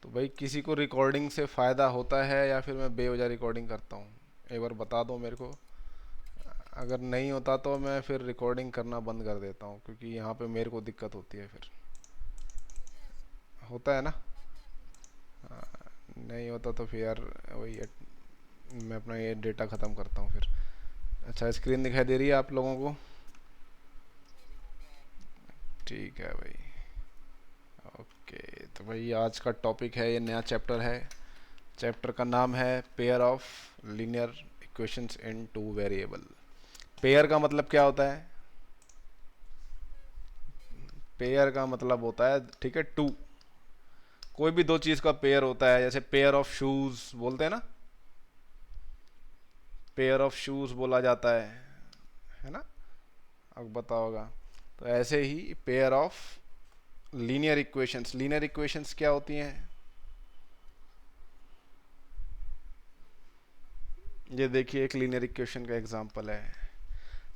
तो भाई किसी को रिकॉर्डिंग से फ़ायदा होता है या फिर मैं बेवजह रिकॉर्डिंग करता हूँ? एक बार बता दो मेरे को। अगर नहीं होता तो मैं फिर रिकॉर्डिंग करना बंद कर देता हूँ, क्योंकि यहाँ पे मेरे को दिक्कत होती है फिर। होता है ना? नहीं होता तो फिर यार वही मैं अपना ये डेटा ख़त्म करता हूँ फिर। अच्छा, स्क्रीन दिखाई दे रही है आप लोगों को? ठीक है भाई। ओके, तो भाई आज का टॉपिक है, ये नया चैप्टर है। चैप्टर का नाम है pair of linear equations in two variable. Pair का मतलब क्या होता है? पेयर का मतलब होता है, ठीक है, टू। कोई भी दो चीज़ का पेयर होता है, जैसे पेयर ऑफ शूज़ बोलते हैं ना, पेयर ऑफ शूज़ बोला जाता है ना? अब बताओ होगा। तो ऐसे ही pair of linear equations, linear equations क्या होती हैं? ये देखिए एक लीनियर इक्वेशन का एग्जांपल है।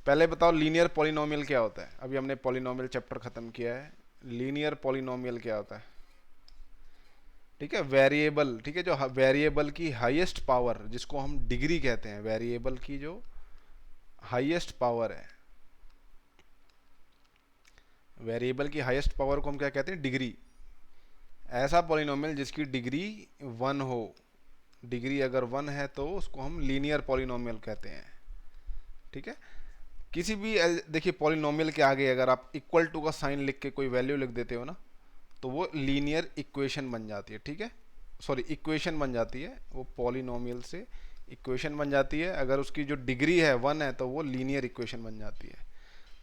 पहले बताओ लीनियर पॉलिनोमियल क्या होता है? अभी हमने पॉलिनोमियल चैप्टर खत्म किया है। लीनियर पॉलिनोमियल क्या होता है? ठीक है, वेरिएबल, ठीक है, जो वेरिएबल की हाईएस्ट पावर, जिसको हम डिग्री कहते हैं, वेरिएबल की जो हाईएस्ट पावर है, वेरिएबल की हाईएस्ट पावर को हम क्या कहते हैं? डिग्री। ऐसा पॉलिनोमियल जिसकी डिग्री वन हो, डिग्री अगर वन है तो उसको हम लीनियर पॉलिनोमियल कहते हैं। ठीक है। किसी भी देखिए पॉलिनोमियल के आगे अगर आप इक्वल टू का साइन लिख के कोई वैल्यू लिख देते हो ना, तो वो लीनियर इक्वेशन बन जाती है। ठीक है, सॉरी, इक्वेशन बन जाती है, वो पॉलिनोमियल से इक्वेशन बन जाती है। अगर उसकी जो डिग्री है वन है तो वो लीनियर इक्वेशन बन जाती है।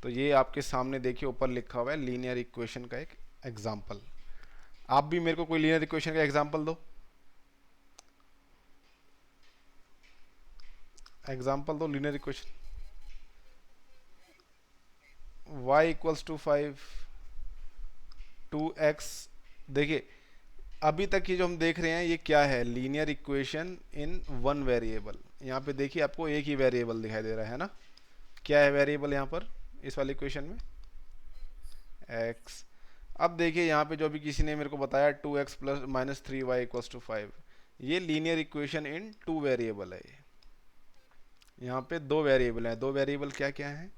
तो ये आपके सामने देखिए ऊपर लिखा हुआ है लीनियर इक्वेशन का एक एग्जाम्पल। आप भी मेरे को कोई लीनियर इक्वेशन का एग्जाम्पल दो। एग्जाम्पल दो linear equation. y equals to 5, 2x। देखिए अभी तक ये जो हम देख रहे हैं ये क्या है? Linear equation in one variable. यहाँ पे देखिए आपको एक ही वेरिएबल दिखाई दे रहा है ना? क्या है वेरिएबल यहाँ पर इस वाली इक्वेशन में? x। अब देखिए यहाँ पे जो भी किसी ने मेरे को बताया 2x plus minus 3y equals to 5, ये linear equation in two variable है। यहाँ पे दो वेरिएबल है। दो वेरिएबल क्या क्या है?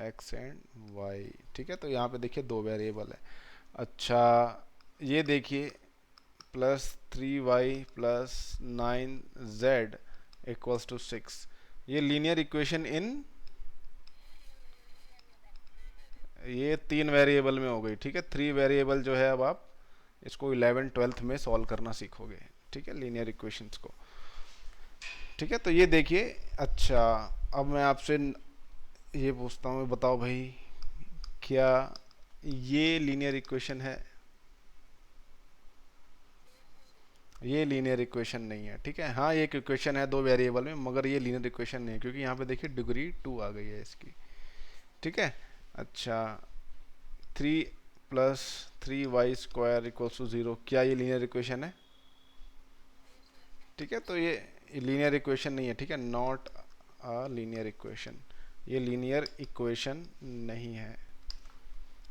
x and y। ठीक है, तो यहाँ पे देखिए दो वेरिएबल है। अच्छा, ये देखिए +3y plus 9z equals to 6, ये लीनियर इक्वेशन इन, ये तीन वेरिएबल में हो गई। ठीक है, थ्री वेरिएबल जो है अब आप इसको 11 ट्वेल्थ में सॉल्व करना सीखोगे। ठीक है, लीनियर इक्वेशंस को। ठीक है, तो ये देखिए। अच्छा, अब मैं आपसे ये पूछता हूँ, बताओ भाई, क्या ये लीनियर इक्वेशन है? ये लीनियर इक्वेशन नहीं है। ठीक है, हाँ ये एक इक्वेशन है दो वेरिएबल में, मगर ये लीनियर इक्वेशन नहीं है, क्योंकि यहाँ पे देखिए डिग्री टू आ गई है इसकी। ठीक है। अच्छा, 3 + 3y² इक्वल्स टू 0, क्या ये लीनियर इक्वेशन है? ठीक है, तो ये लीनियर इक्वेशन नहीं है। ठीक है, नॉट अ लीनियर इक्वेशन, ये लीनियर इक्वेशन नहीं है।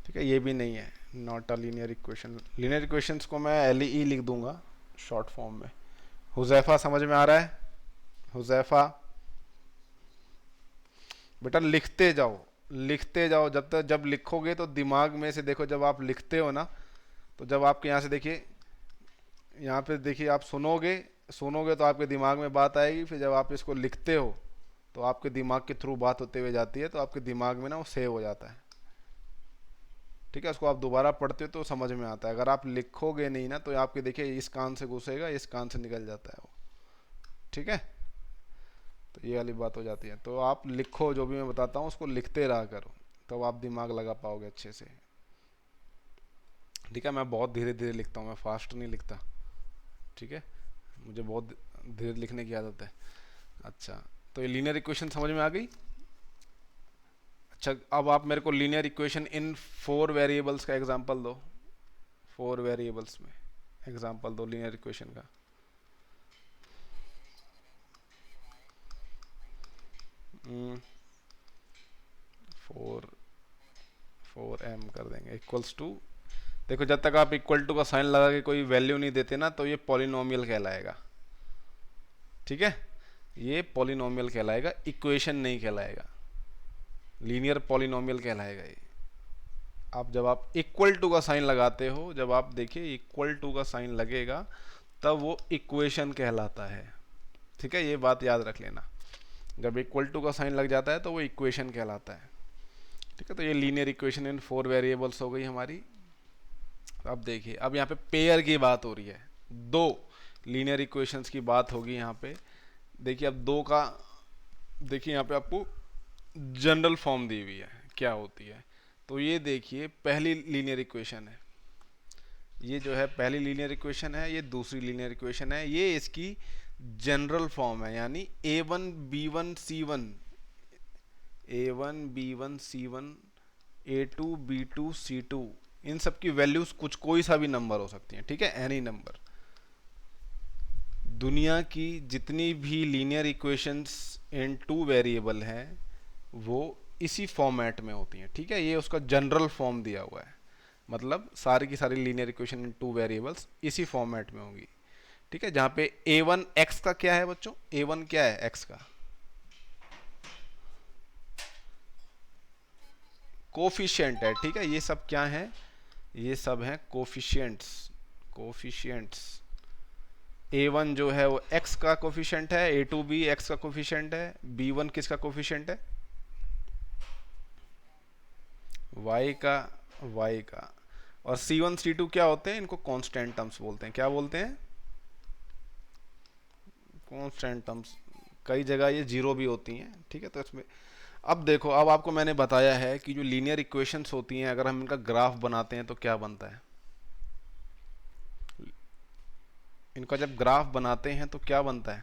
ठीक है, ये भी नहीं है, not a linear equation. Linear equations को मैं LE लिख दूंगा शॉर्ट फॉर्म में। हुजैफा समझ में आ रहा है? हुजैफा, बेटा लिखते जाओ, लिखते जाओ, जब तक जब लिखोगे तो दिमाग में से देखो, जब आप लिखते हो ना, तो जब आपके यहाँ से देखिए, यहाँ पे देखिए आप सुनोगे, सुनोगे तो आपके दिमाग में बात आएगी, फिर जब आप इसको लिखते हो तो आपके दिमाग के थ्रू बात होते हुए जाती है, तो आपके दिमाग में ना वो सेव हो जाता है। ठीक है, उसको आप दोबारा पढ़ते हो तो समझ में आता है। अगर आप लिखोगे नहीं ना तो आपके देखिए इस कान से घुसेगा, इस कान से निकल जाता है वो। ठीक है, तो ये वाली बात हो जाती है। तो आप लिखो, जो भी मैं बताता हूँ उसको लिखते रहा करो, तब आप दिमाग लगा पाओगे अच्छे से। ठीक है, मैं बहुत धीरे धीरे लिखता हूँ, मैं फास्ट नहीं लिखता। ठीक है, मुझे बहुत धीरे लिखने की आदत है। अच्छा, तो ये लीनियर इक्वेशन समझ में आ गई। अच्छा, अब आप मेरे को linear equation in four variables का एग्जांपल दो। फोर वेरिएबल्स में एग्जांपल दो लीनियर इक्वेशन का। 4 4m कर देंगे इक्वल्स टू देखो जब तक आप इक्वल टू का साइन लगा के कोई वैल्यू नहीं देते ना तो ये पॉलिनोमियल कहलाएगा, ठीक है, ये पॉलिनोमियल कहलाएगा, इक्वेशन नहीं कहलाएगा, लीनियर पॉलिनोमियल कहलाएगा ये। आप जब आप इक्वल टू का साइन लगाते हो, जब आप देखिए इक्वल टू का साइन लगेगा तब वो इक्वेशन कहलाता है, ठीक है, ये बात याद रख लेना। जब इक्वल टू का साइन लग जाता है तो वो इक्वेशन कहलाता है, ठीक है। तो ये लीनियर इक्वेशन इन 4 वेरिएबल्स हो गई हमारी। अब देखिए, अब यहाँ पे पेयर की बात हो रही है, दो लीनियर इक्वेशंस की बात होगी यहाँ पे। देखिए अब दो का, देखिए यहाँ पे आपको जनरल फॉर्म दी हुई है क्या होती है। तो ये देखिए पहली लीनियर इक्वेशन है, ये जो है पहली लीनियर इक्वेशन है, ये दूसरी लीनियर इक्वेशन है, ये इसकी जनरल फॉर्म है, यानी a1 b1 c1, a1 b1 c1 a2 b2 c2, इन सब की वैल्यूज कुछ कोई सा भी नंबर हो सकती हैं, ठीक है, एनी नंबर। दुनिया की जितनी भी लीनियर इक्वेशंस इन 2 वेरिएबल हैं वो इसी फॉर्मेट में होती हैं, ठीक है, ये उसका जनरल फॉर्म दिया हुआ है, मतलब सारी की सारी लीनियर इक्वेशन इन 2 वेरिएबल्स इसी फॉर्मेट में होंगी, ठीक है। जहाँ पे a1 x का क्या है बच्चों, a1 क्या है x का, कोफिशिएंट है, ठीक है, ये सब क्या है, ये सब हैं कोफिशिएंट्स, कोफिशिएंट्स। a1 जो है वो x का कोफिशिएंट है, a2 भी x का कोफिशिएंट है, b1 किसका कोफिशिएंट है, y का, y का। और c1 c2 क्या होते हैं, इनको कांस्टेंट टर्म्स बोलते हैं, क्या बोलते हैं, कांस्टेंट टर्म्स। कई जगह ये जीरो भी होती हैं, ठीक है। तो इसमें अब देखो, अब आपको मैंने बताया है कि जो लीनियर इक्वेशंस होती हैं अगर हम इनका ग्राफ बनाते हैं तो क्या बनता है, इनका जब ग्राफ बनाते हैं तो क्या बनता है,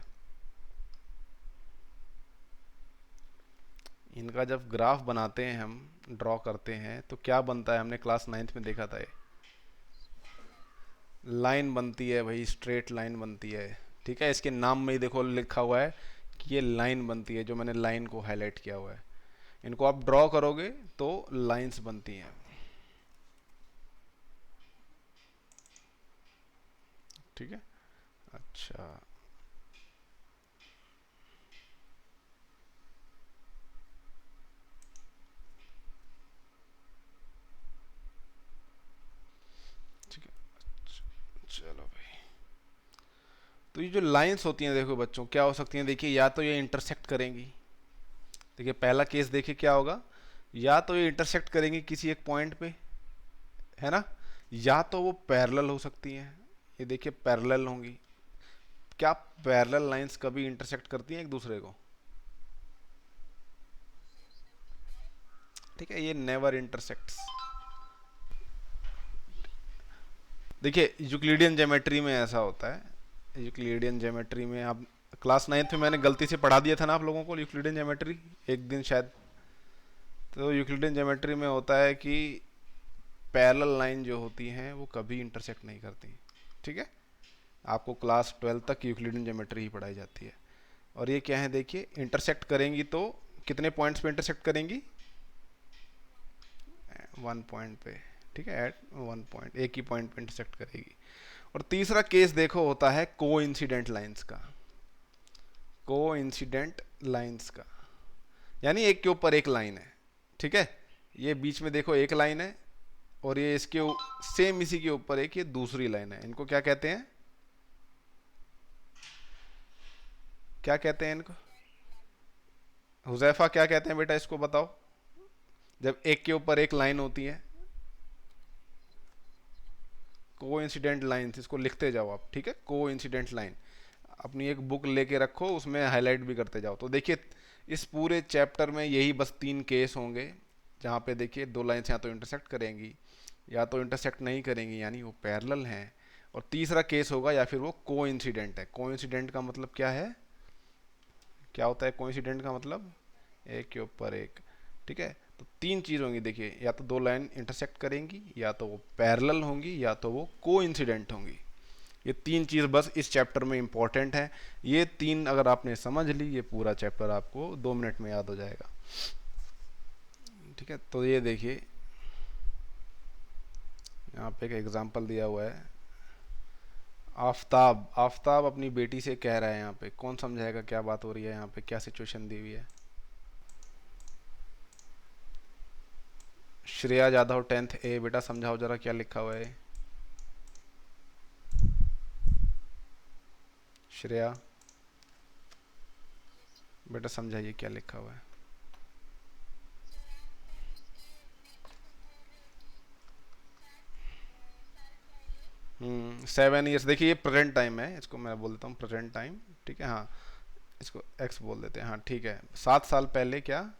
इनका जब ग्राफ बनाते हैं हम, ड्रॉ करते हैं तो क्या बनता है, हमने क्लास 9th में देखा था, ये लाइन बनती है भाई, स्ट्रेट लाइन बनती है, ठीक है। इसके नाम में ही देखो लिखा हुआ है कि ये लाइन बनती है, जो मैंने लाइन को हाईलाइट किया हुआ है। इनको आप ड्रॉ करोगे तो लाइंस बनती हैं, ठीक है। अच्छा, ठीक है, चलो भाई। तो ये जो लाइंस होती हैं देखो बच्चों क्या हो सकती हैं, देखिए या तो ये इंटरसेक्ट करेंगी, देखिए पहला केस देखिए क्या होगा, या तो ये इंटरसेक्ट करेंगी किसी एक पॉइंट पे, है ना, या तो वो पैरेलल हो सकती हैं, ये देखिए पैरेलल होंगी। क्या पैरेलल लाइंस कभी इंटरसेक्ट करती हैं एक दूसरे को, ठीक है, ये नेवर इंटरसेक्ट्स। देखिए यूक्लिडियन ज्योमेट्री में ऐसा होता है, यूक्लिडियन ज्योमेट्री में आप क्लास 9th में मैंने गलती से पढ़ा दिया था ना आप लोगों को यूक्लिडियन ज्योमेट्री एक दिन शायद। तो यूक्लिडियन ज्योमेट्री में होता है कि पैरेलल लाइन जो होती हैं वो कभी इंटरसेक्ट नहीं करती, ठीक है। आपको क्लास 12 तक यूक्लिडियन ज्योमेट्री ही पढ़ाई जाती है। और ये क्या है देखिए, इंटरसेक्ट करेंगी तो कितने पॉइंट्स पे इंटरसेक्ट करेंगी, 1 पॉइंट पे, ठीक है, एट 1 पॉइंट, एक ही पॉइंट पे इंटरसेक्ट करेगी। और तीसरा केस देखो होता है कोइंसिडेंट लाइंस का, कोइंसिडेंट लाइंस का, यानी एक के ऊपर एक लाइन है, ठीक है, ये बीच में देखो एक लाइन है और ये इसके सेम इसी के ऊपर एक ये दूसरी लाइन है, इनको क्या कहते हैं, क्या कहते हैं इनको, हुजैफा क्या कहते हैं बेटा, इसको बताओ, जब एक के ऊपर एक लाइन होती है, कोइंसिडेंट लाइंस, इसको लिखते जाओ आप, ठीक है, कोइंसिडेंट लाइन अपनी एक बुक लेके रखो, उसमें हाईलाइट भी करते जाओ। तो देखिए इस पूरे चैप्टर में यही बस 3 केस होंगे जहाँ पे देखिए दो लाइंस या तो इंटरसेक्ट करेंगी या तो इंटरसेक्ट नहीं करेंगी, यानी वो पैरेलल हैं, और तीसरा केस होगा या फिर वो कोइंसिडेंट है। कोइंसिडेंट का मतलब क्या है, क्या होता है कोइंसिडेंट का मतलब, एक के ऊपर एक, ठीक है। तो 3 चीज़ होंगी देखिए, या तो दो लाइन इंटरसेक्ट करेंगी, या तो वो पैरेलल होंगी, या तो वो कोइंसिडेंट होंगी। ये 3 चीज़ बस इस चैप्टर में इंपॉर्टेंट है, ये 3 अगर आपने समझ ली ये पूरा चैप्टर आपको 2 मिनट में याद हो जाएगा, ठीक है। तो ये देखिए यहाँ पे एक एग्जांपल दिया हुआ है। आफताब आफताब अपनी बेटी से कह रहा है, यहाँ पे कौन समझाएगा क्या बात हो रही है, यहाँ पे क्या सिचुएशन दी हुई है। श्रेया जाधव 10th ए, बेटा समझाओ जरा क्या लिखा हुआ है। श्रेया बेटा समझाइए क्या लिखा हुआ है। 7 years, देखिए ये प्रेजेंट टाइम है, इसको मैं बोल देता हूँ प्रेजेंट टाइम, ठीक है। हाँ, इसको एक्स बोल देते हैं, हाँ ठीक है। 7 साल पहले क्या,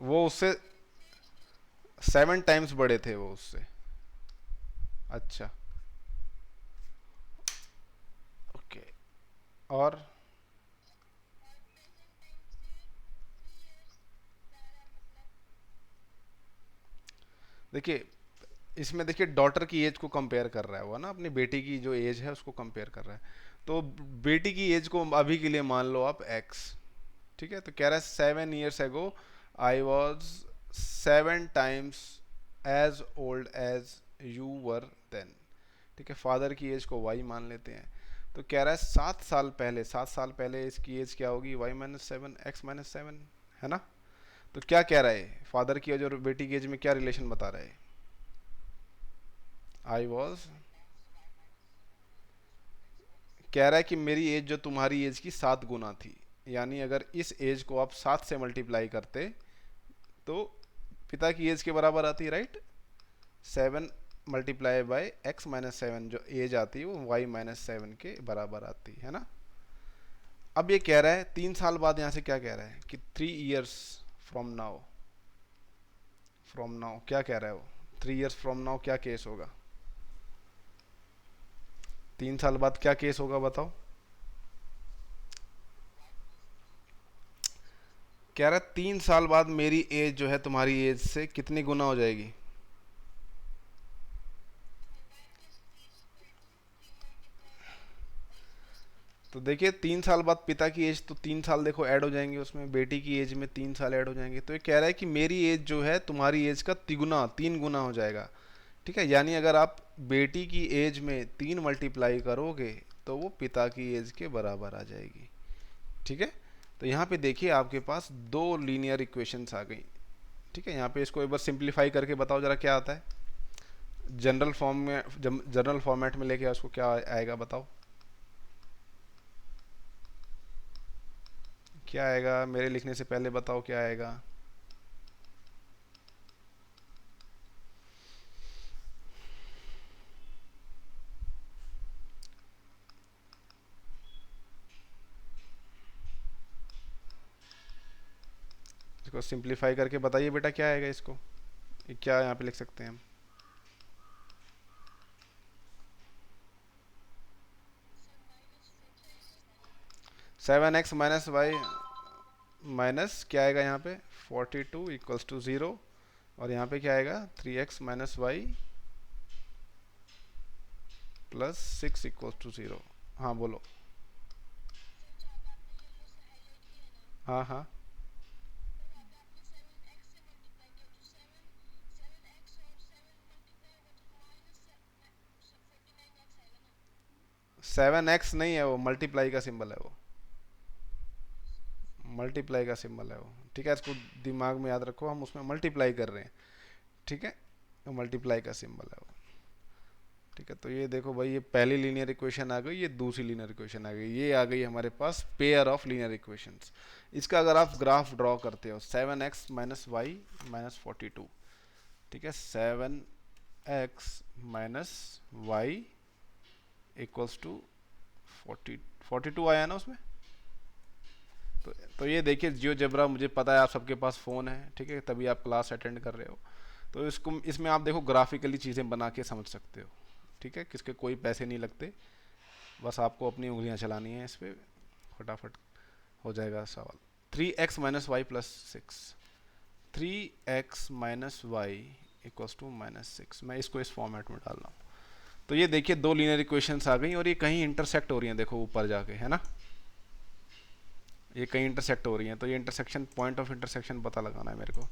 वो उससे 7 times बड़े थे वो उससे। अच्छा, ओके। और देखिए इसमें देखिए डॉटर की एज को कंपेयर कर रहा है वो ना, अपनी बेटी की जो एज है उसको कंपेयर कर रहा है। तो बेटी की एज को अभी के लिए मान लो आप एक्स, ठीक है। तो कह रहा है 7 years ago I was 7 times as old as you were then, ठीक है। फादर की एज को वाई मान लेते हैं। तो कह रहा है 7 साल पहले, 7 साल पहले इसकी एज क्या होगी, y-7 x-7, है ना। तो क्या कह रहा है, फादर की एज और बेटी की एज में क्या रिलेशन बता रहा है। आई वॉज, कह रहा है कि मेरी एज जो तुम्हारी एज की 7 गुना थी, यानी अगर इस एज को आप 7 से मल्टीप्लाई करते तो पिता की एज के बराबर आती, राइट। 7 × x-7, जो एज आती है वो y-7 के बराबर आती है ना। अब ये कह रहा है 3 साल बाद, यहाँ से क्या कह रहा है कि 3 years from now, from now क्या कह रहा है वो, 3 years फ्रॉम नाउ क्या केस होगा, 3 साल बाद क्या केस होगा बताओ। कह रहा है 3 साल बाद मेरी एज जो है तुम्हारी एज से कितनी गुना हो जाएगी। तो देखिए 3 साल बाद पिता की एज, तो 3 साल देखो ऐड हो जाएंगे उसमें, बेटी की एज में 3 साल ऐड हो जाएंगे। तो ये कह रहा है कि मेरी एज जो है तुम्हारी एज का तिगुना, 3 गुना हो जाएगा, ठीक है। यानी अगर आप बेटी की एज में 3 मल्टीप्लाई करोगे तो वो पिता की एज के बराबर आ जाएगी, ठीक है। तो यहाँ पे देखिए आपके पास 2 लीनियर इक्वेशंस आ गई, ठीक है। यहाँ पे इसको एक बार सिंप्लीफाई करके बताओ जरा क्या आता है, जनरल फॉर्म में, जनरल फॉर्मेट में लेके उसको क्या आएगा बताओ, क्या आएगा, मेरे लिखने से पहले बताओ क्या आएगा। 'सिंप्लीफाई करके बताइए बेटा क्या आएगा इसको, ये क्या यहाँ पे लिख सकते हैं हम। 7x-y माइनस क्या आएगा यहाँ पे, 42 = 0, और यहाँ पे क्या आएगा 3x-y + 6 = 0। हाँ बोलो। हाँ हाँ, 7x नहीं है वो, मल्टीप्लाई का सिंबल है वो, मल्टीप्लाई का सिंबल है वो, ठीक है। इसको दिमाग में याद रखो, हम उसमें मल्टीप्लाई कर रहे हैं, ठीक है। तो मल्टीप्लाई का सिंबल है वो, ठीक है। तो ये देखो भाई, ये पहली लीनियर इक्वेशन आ गई, ये दूसरी लीनियर इक्वेशन आ गई, ये आ गई हमारे पास पेयर ऑफ लीनियर इक्वेशंस। इसका अगर आप ग्राफ ड्रॉ करते हो 7x-y - 42, ठीक है। 7x-y = 42 आया ना उसमें। तो ये देखिए जियो जबरा, मुझे पता है आप सबके पास फ़ोन है, ठीक है, तभी आप क्लास अटेंड कर रहे हो। तो इसको, इसमें आप देखो ग्राफिकली चीज़ें बना के समझ सकते हो, ठीक है। किसके कोई पैसे नहीं लगते, बस आपको अपनी उंगलियां चलानी है इस पर, फटाफट हो जाएगा सवाल। 3x-y + 6, 3x-y = -6, मैं इसको इस फॉर्मेट में डाल रहा हूँ। तो ये देखिए दो लीनियर इक्वेशंस आ गई और ये कहीं इंटरसेक्ट हो रही हैं, देखो ऊपर जाके, है ना, ये कहीं इंटरसेक्ट हो रही हैं। तो ये इंटरसेक्शन, पॉइंट ऑफ इंटरसेक्शन पता लगाना है मेरे को।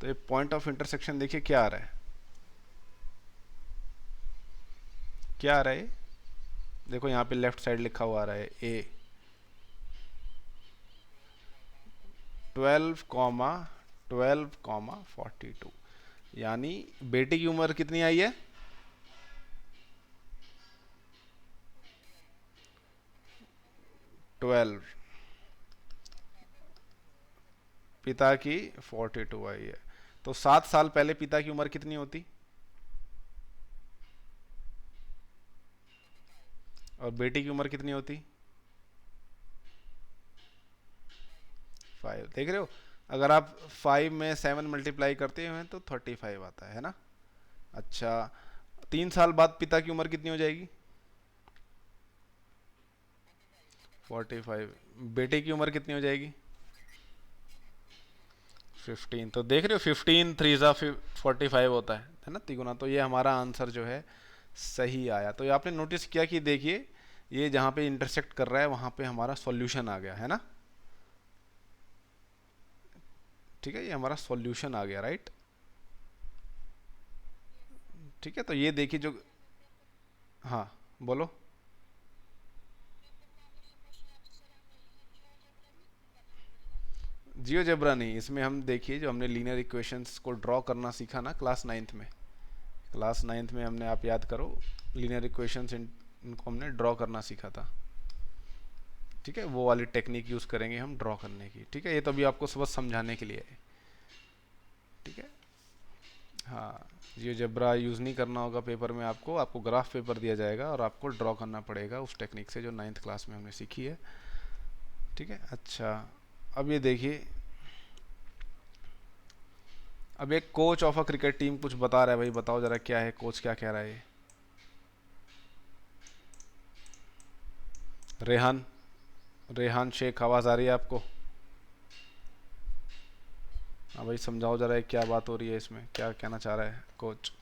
तो ये पॉइंट ऑफ इंटरसेक्शन देखिए क्या आ रहा है, क्या आ रहा है, देखो यहाँ पे लेफ्ट साइड लिखा हुआ आ रहा है ए 12,42, यानी बेटे की उम्र कितनी आई है, 12, पिता की 42 आई है। तो 7 साल पहले पिता की उम्र कितनी होती, और बेटी की उम्र कितनी होती, 5। देख रहे हो, अगर आप 5 में 7 मल्टीप्लाई करते हैं तो 35 आता है ना। अच्छा, 3 साल बाद पिता की उम्र कितनी हो जाएगी, 45। बेटे की उम्र कितनी हो जाएगी, 15। तो देख रहे हो 15 3 जा 45 होता है ना, तिगुना। तो ये हमारा आंसर जो है सही आया। तो ये आपने नोटिस किया कि देखिए ये जहाँ पे इंटरसेक्ट कर रहा है वहाँ पे हमारा सॉल्यूशन आ गया, है ना। ठीक है, ये हमारा सॉल्यूशन आ गया, राइट। ठीक है, तो ये देखिए जो, हाँ बोलो। जियोजेब्रा नहीं, इसमें हम देखिए जो हमने लीनियर इक्वेशंस को ड्रॉ करना सीखा ना क्लास 9th में, क्लास 9th में हमने, आप याद करो, लीनियर इक्वेशंस इनको हमने ड्रॉ करना सीखा था। ठीक है, वो वाली टेक्निक यूज़ करेंगे हम ड्रॉ करने की। ठीक है, ये तो अभी आपको सब समझाने के लिए है। ठीक है, हाँ, जियोजेब्रा यूज़ नहीं करना होगा पेपर में, आपको आपको ग्राफ पेपर दिया जाएगा और आपको ड्रॉ करना पड़ेगा उस टेक्निक से जो 9th क्लास में हमने सीखी है। ठीक है, अच्छा, अब ये देखिए, अब एक coach of a cricket team कुछ बता रहा है, भाई बताओ जरा क्या है, कोच क्या कह रहा है ये। रेहान, रेहान शेख, आवाज़ आ रही है आपको। हाँ भाई समझाओ जरा क्या बात हो रही है इसमें, क्या कहना चाह रहा है कोच।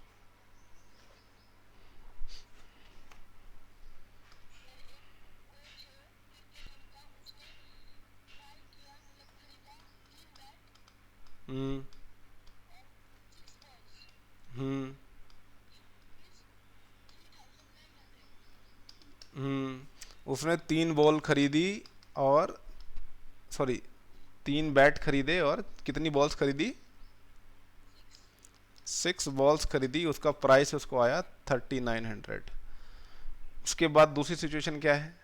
हम्म। हम्म। उसने 3 बॉल खरीदी और, सॉरी, 3 बैट खरीदे और कितनी बॉल्स खरीदी, 6 बॉल्स खरीदी, उसका प्राइस उसको आया 3900। उसके बाद दूसरी सिचुएशन क्या है,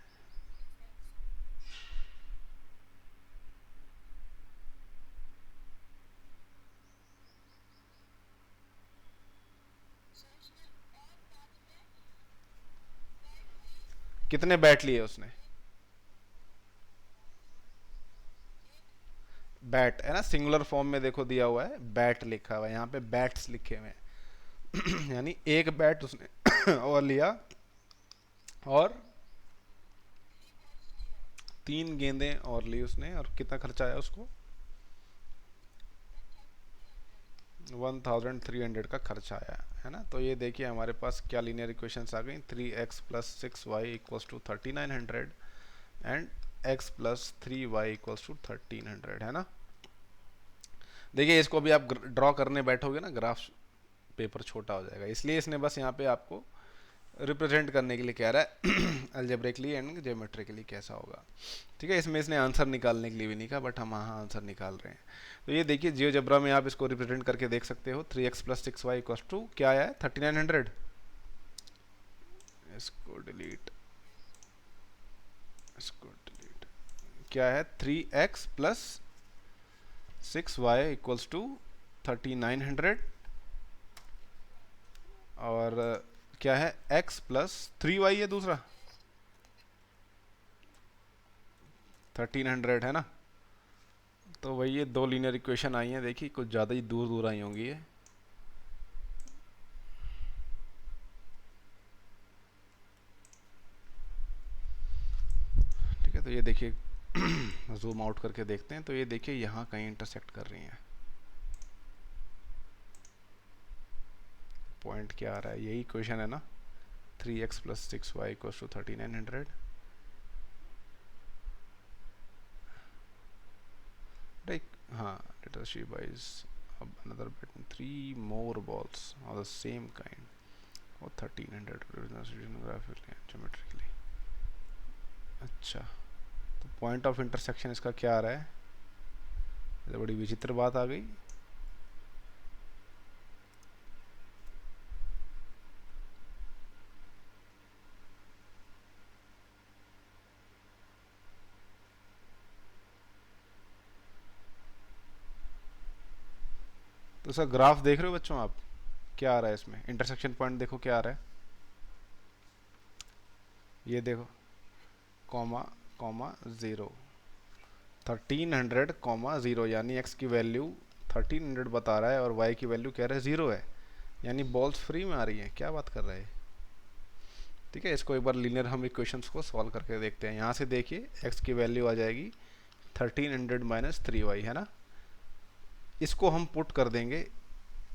कितने बैट लिए उसने, बैट है ना, सिंगुलर फॉर्म में देखो दिया हुआ है, बैट लिखा हुआ है यहाँ पे, बैट्स लिखे हुए हैं। यानी एक बैट उसने और लिया, और 3 गेंदें और ली उसने, और कितना खर्चा आया उसको, 1300 का खर्चा आया, है ना। तो ये देखिए हमारे पास क्या लीनियर इक्वेशंस आ गई, 3x plus 6y equals to 3900 and x plus 3y equals to 1300, है ना। देखिए इसको भी आप ड्रॉ करने बैठोगे ना, ग्राफ पेपर छोटा हो जाएगा, इसलिए इसने बस यहाँ पे आपको रिप्रेजेंट करने के लिए कह रहा है अल्जेब्रिकली एंड ज्योमेट्रिकली कैसा होगा। ठीक है, इसमें इसने आंसर निकालने के लिए भी नहीं कहा, बट हम हाँ आंसर निकाल रहे हैं। तो ये देखिए जियोजेब्रा में आप इसको रिप्रेजेंट करके देख सकते हो, 3x plus 6y equals to क्या आया है, 3900। इसको डिलीट, इसको डिलीट, क्या है, 3x plus 6y equals to 3900, और क्या है, x प्लस 3y है दूसरा, 1300, है ना। तो वही ये दो लीनियर इक्वेशन आई हैं, देखिए कुछ ज़्यादा ही दूर दूर आई होंगी ये। ठीक है, तो ये देखिए जूम आउट करके देखते हैं, तो ये देखिए यहाँ कहीं इंटरसेक्ट कर रही हैं। पॉइंट क्या आ रहा है, यही क्वेश्चन है ना, 3x plus 6y equals to 3900. Like, हाँ, let us see buys another bet 3 more balls of the same kind or 1300 graphically geometrically. अच्छा, तो पॉइंट ऑफ इंटरसेक्शन इसका क्या आ रहा है? ये तो बड़ी विचित्र बात आ गई. तो सर ग्राफ देख रहे हो बच्चों आप, क्या आ रहा है इसमें? इंटरसेक्शन पॉइंट देखो क्या आ रहा है. ये देखो, कॉमा कॉमा 0, 1300 कॉमा 0, यानी x की वैल्यू 1300 बता रहा है और y की वैल्यू कह रहा है 0 है, यानी बॉल्स फ्री में आ रही हैं. क्या बात कर रहा है? ठीक है, इसको एक बार लीनियर हम इक्वेशंस को सॉल्व करके देखते हैं. यहाँ से देखिए x की वैल्यू आ जाएगी 1300 माइनस 3y, है ना. इसको हम पुट कर देंगे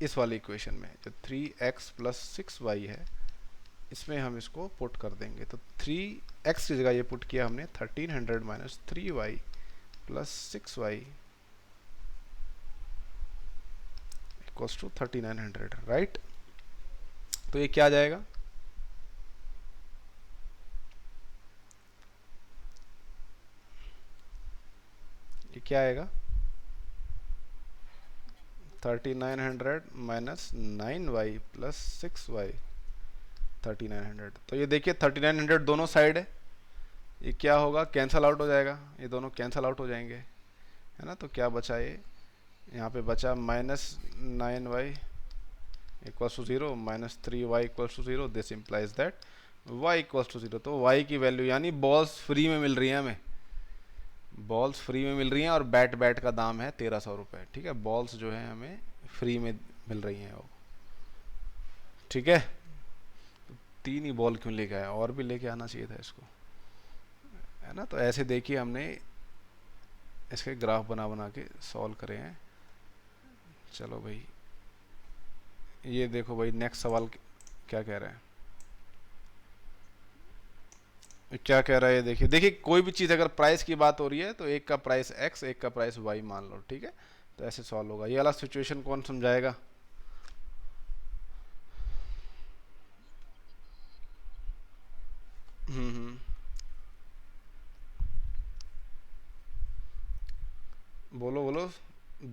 इस वाली इक्वेशन में, जो 3x प्लस 6y है, इसमें हम इसको पुट कर देंगे. तो 3x की जगह ये पुट किया हमने 1300 minus 3y plus 6y equals to 3900, right. तो ये क्या आ जाएगा? ये क्या आएगा? 3900 माइनस 9y प्लस 6y 3900. तो ये देखिए 3900 दोनों साइड है, ये क्या होगा? कैंसल आउट हो जाएगा, ये दोनों कैंसल आउट हो जाएंगे, है ना. तो क्या बचा? ये यहाँ पे बचा minus 9y equals to 0 minus 3y equals to 0. This implies that y equals to 0. तो y की वैल्यू, यानी बॉल्स फ्री में मिल रही हैं हमें, बॉल्स फ्री में मिल रही हैं और बैट का दाम है 1300 रुपये. ठीक है, बॉल्स जो है हमें फ्री में मिल रही हैं वो. ठीक है, 3 ही बॉल क्यों लेके आया? और भी लेके आना चाहिए था इसको, है ना. तो ऐसे देखिए हमने इसके ग्राफ बना बना के सॉल्व करे हैं. चलो भाई, ये देखो भाई, नेक्स्ट सवाल क्या कह रहा है. क्या कह रहा है ये देखिए. देखिए कोई भी चीज़ अगर प्राइस की बात हो रही है तो एक का प्राइस x, एक का प्राइस y मान लो. ठीक है, तो ऐसे सॉल्व होगा. ये वाला सिचुएशन कौन समझाएगा? बोलो बोलो.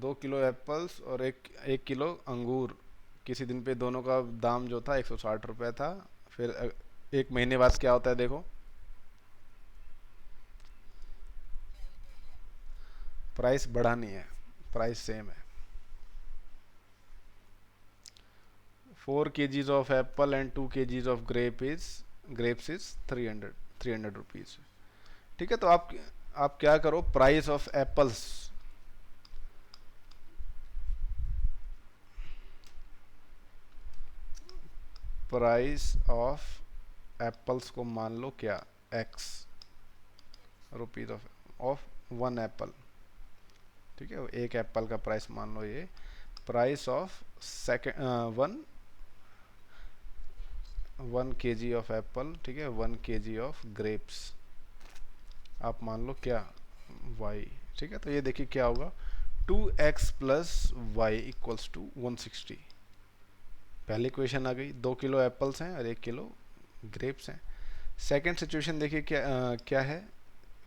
2 किलो एप्पल्स और एक किलो अंगूर. किसी दिन पे दोनों का दाम जो था 160 रुपये था. फिर एक महीने बाद क्या होता है देखो, प्राइस बढ़ा नहीं है, प्राइस सेम है. 4 kgs of Apple and 2 kgs of grapes is 300 rupees. ठीक है, तो आप क्या करो, price of apples, price of apples को मान लो क्या, x रुपीज़ ऑफ 1 एप्पल. ठीक है, एक एप्पल का प्राइस मान लो ये. Price of one kg of Apple. ठीक है, 1 kg ऑफ ग्रेप्स आप मान लो क्या, y. ठीक है, तो ये देखिए क्या होगा, 2x plus Y equals to 160. पहली इक्वेशन आ गई. 2 किलो एप्पल्स हैं और 1 किलो ग्रेप्स हैं. सेकेंड सिचुएशन देखिए क्या है.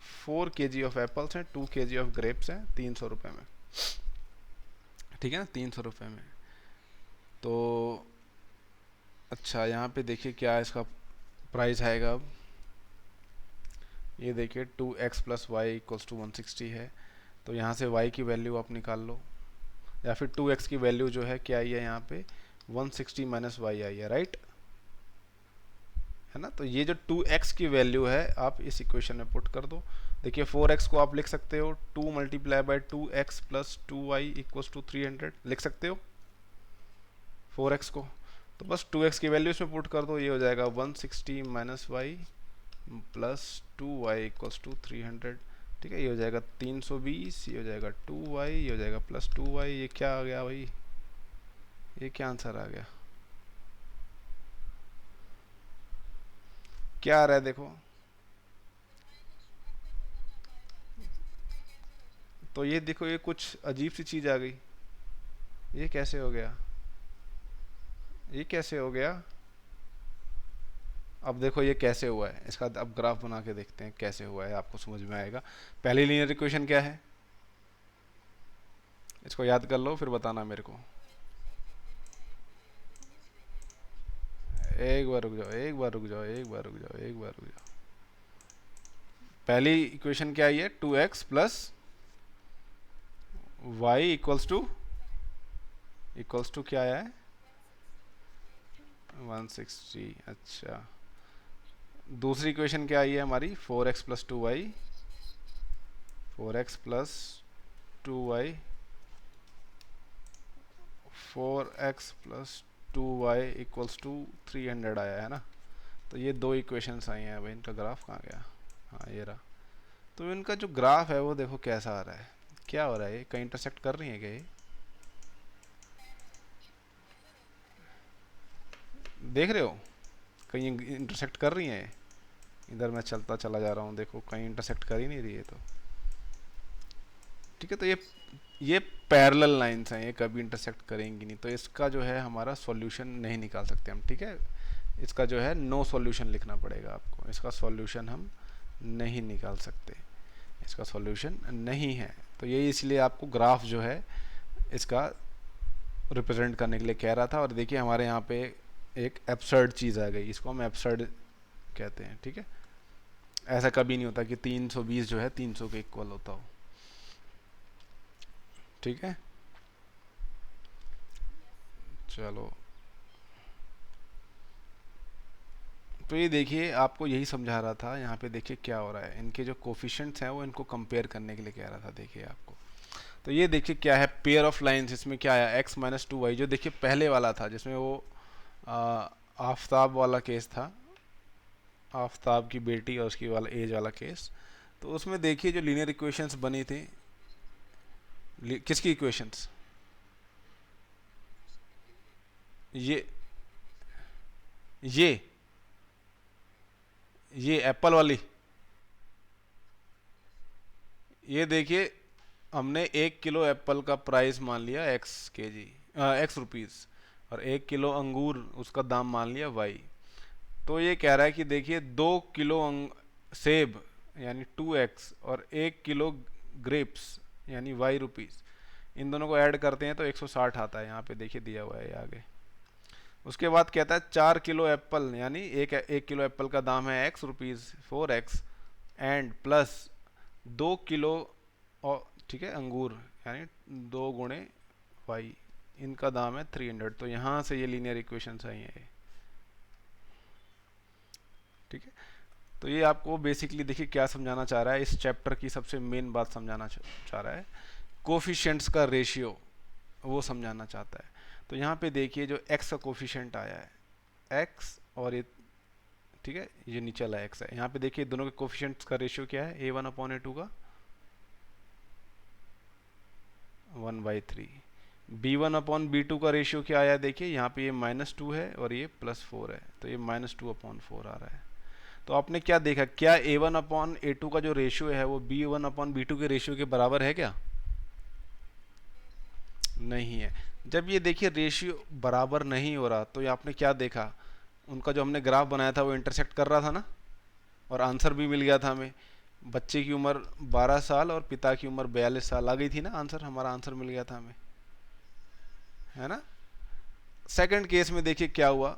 4 kg ऑफ एप्पल्स हैं, 2 kg ऑफ ग्रेप्स हैं, 300 रुपये में. ठीक है ना, 300 रुपये में. तो अच्छा, यहाँ पे देखिए क्या इसका प्राइस आएगा. अब ये देखिए 2x plus Y equals to 160 है. तो यहाँ से y की वैल्यू आप निकाल लो, या फिर 2x की वैल्यू जो है क्या आई है यहाँ पे, 160 माइनस वाई आई है, राइट, है ना. तो ये जो 2x की वैल्यू है आप इस इक्वेशन में पुट कर दो. देखिए 4x को आप लिख सकते हो 2 multiply by 2x plus 2y equals to 300 लिख सकते हो 4x को. तो बस 2x की वैल्यू इसमें पुट कर दो, ये हो जाएगा 160 minus y plus 2y equals to 300. ठीक है, ये हो जाएगा 320, ये हो जाएगा 2y, ये हो जाएगा प्लस 2y. ये क्या आ गया भाई, ये क्या आंसर आ गया? क्या आ रहा है देखो, तो ये देखो ये कुछ अजीब सी चीज़ आ गई। ये कैसे हो गया, ये कैसे हो गया? अब देखो ये कैसे हुआ है, इसका अब ग्राफ बना के देखते हैं कैसे हुआ है, आपको समझ में आएगा। पहली लीनियर इक्वेशन क्या है, इसको याद कर लो फिर बताना मेरे को। एक बार रुक जाओ, एक बार रुक जाओ, एक बार रुक जाओ, एक बार रुक जाओ। पहली इक्वेशन क्या आई है, 2x plus Y equals to क्या आया है, 160। अच्छा, दूसरी इक्वेशन क्या आई है हमारी, 4x plus 2y, 4x plus 2y, 4x plus 2y equals to 300 आया है ना। तो ये दो इक्वेशंस आई हैं। अब इनका ग्राफ कहाँ गया, हाँ ये रहा। तो इनका जो ग्राफ है वो देखो कैसा आ रहा है, क्या हो रहा है, ये कहीं इंटरसेक्ट कर रही है क्या ये, देख रहे हो कहीं इंटरसेक्ट कर रही हैं। इधर मैं चलता चला जा रहा हूँ, देखो कहीं इंटरसेक्ट कर ही नहीं रही है। तो ठीक है, तो ये पैरेलल लाइंस हैं, ये कभी इंटरसेक्ट करेंगी नहीं, तो इसका जो है हमारा सॉल्यूशन नहीं निकाल सकते हम। ठीक है, इसका जो है नो सॉल्यूशन लिखना पड़ेगा आपको, इसका सॉल्यूशन हम नहीं निकाल सकते, इसका सॉल्यूशन नहीं है। तो ये इसलिए आपको ग्राफ जो है इसका रिप्रेजेंट करने के लिए कह रहा था। और देखिए हमारे यहाँ पे एक एब्सर्ड चीज़ आ गई, इसको हम एब्सर्ड कहते हैं। ठीक है, ऐसा कभी नहीं होता कि 320 जो है 300 के इक्वल होता हो। ठीक है, चलो तो ये देखिए आपको यही समझा रहा था। यहाँ पे देखिए क्या हो रहा है, इनके जो कोफिशिएंट्स हैं वो इनको कंपेयर करने के लिए कह रहा था। देखिए आपको, तो ये देखिए क्या है, पेयर ऑफ लाइंस। इसमें क्या आया, x माइनस 2y, जो देखिए पहले वाला था जिसमें वो आफताब वाला केस था, आफताब की बेटी और उसकी वाला एज वाला केस। तो उसमें देखिए जो लीनियर इक्वेशंस बनी थी, किसकी इक्वेशंस, ये ये ये एप्पल वाली, ये देखिए हमने 1 किलो एप्पल का प्राइस मान लिया एक्स रुपीज़, और 1 किलो अंगूर उसका दाम मान लिया वाई। तो ये कह रहा है कि देखिए 2 किलो सेब यानी 2x, और 1 किलो ग्रेप्स यानी वाई रुपीज़, इन दोनों को ऐड करते हैं तो 160 आता है। यहाँ पे देखिए दिया हुआ है आगे। उसके बाद कहता है 4 किलो एप्पल, यानी एक किलो एप्पल का दाम है x rupees 4x, and plus 2 kilo, और ठीक है अंगूर यानी 2 गुणे वाई, इनका दाम है 300। तो यहाँ से ये लीनियर इक्वेशंस आई हैं। ठीक है, तो ये आपको बेसिकली देखिए क्या समझाना चाह रहा है, इस चैप्टर की सबसे मेन बात समझाना चाह रहा है, कोफिशिएंट्स का रेशियो वो समझाना चाहता है। तो यहाँ पे देखिए जो x का कोफिशिएंट आया है x, और ये ठीक है ये नीचे वाला x है। यहाँ पे देखिए दोनों के कोफिशिएंट्स का रेशियो क्या है, a1/a2 का 1/3। b1/b2 का रेशियो क्या आया, देखिए यहाँ पे ये -2 है और ये +4 है, तो ये -2/4 आ रहा है। तो आपने क्या देखा, क्या a1/a2 का जो रेशियो है वो b1/b2 के रेशियो के बराबर है क्या, नहीं है। जब ये देखिए रेशियो बराबर नहीं हो रहा, तो ये आपने क्या देखा, उनका जो हमने ग्राफ बनाया था वो इंटरसेक्ट कर रहा था ना, और आंसर भी मिल गया था हमें। बच्चे की उम्र 12 साल और पिता की उम्र 42 साल आ गई थी ना, आंसर हमारा आंसर मिल गया था हमें, है ना। सेकंड केस में देखिए क्या हुआ,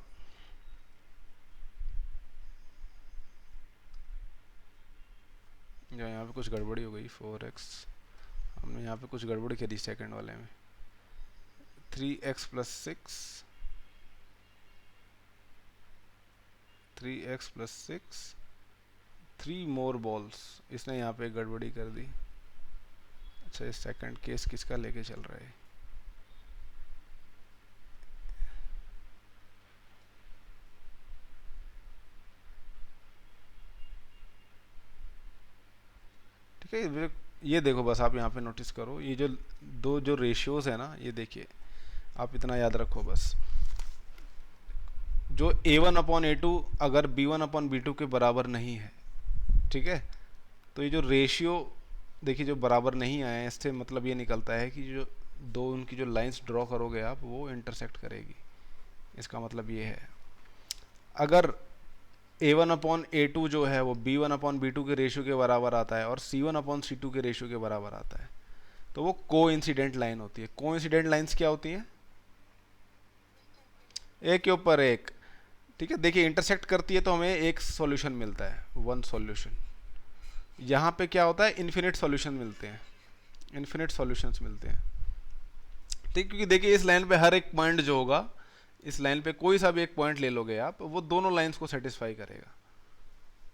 जो यहाँ पे कुछ गड़बड़ी हो गई, 4x, हमने यहाँ पे कुछ गड़बड़ी करी सेकंड वाले में। 3x प्लस 6, 3x प्लस 6, 3 मोर बॉल्स, इसने यहाँ पे गड़बड़ी कर दी। अच्छा, ये सेकंड केस किसका लेके चल रहा है, ठीक है। ये देखो बस आप यहाँ पे नोटिस करो, ये जो दो जो रेशियोज है ना, ये देखिए आप इतना याद रखो बस, जो A1/A2 अगर B1/B2 के बराबर नहीं है, ठीक है, तो ये जो रेशियो देखिए जो बराबर नहीं आए हैं, इससे मतलब ये निकलता है कि जो दो उनकी जो लाइंस ड्रॉ करोगे आप वो इंटरसेक्ट करेगी, इसका मतलब ये है। अगर A1/A2 जो है वो B1/B2 के रेशियो के बराबर आता है और C1/C2 के रेशियो के बराबर आता है, तो वो कोइंसिडेंट लाइन होती है। कोइंसिडेंट लाइंस क्या होती हैं? एक के ऊपर एक, ठीक है। देखिए इंटरसेक्ट करती है तो हमें एक सॉल्यूशन मिलता है, वन सॉल्यूशन। यहाँ पे क्या होता है, इन्फिनिट सॉल्यूशन मिलते हैं, इन्फिनिट सॉल्यूशंस मिलते हैं, ठीक। क्योंकि देखिए इस लाइन पे हर एक पॉइंट जो होगा, इस लाइन पे कोई सा भी एक पॉइंट ले लोगे आप, वो दोनों लाइंस को सेटिस्फाई करेगा,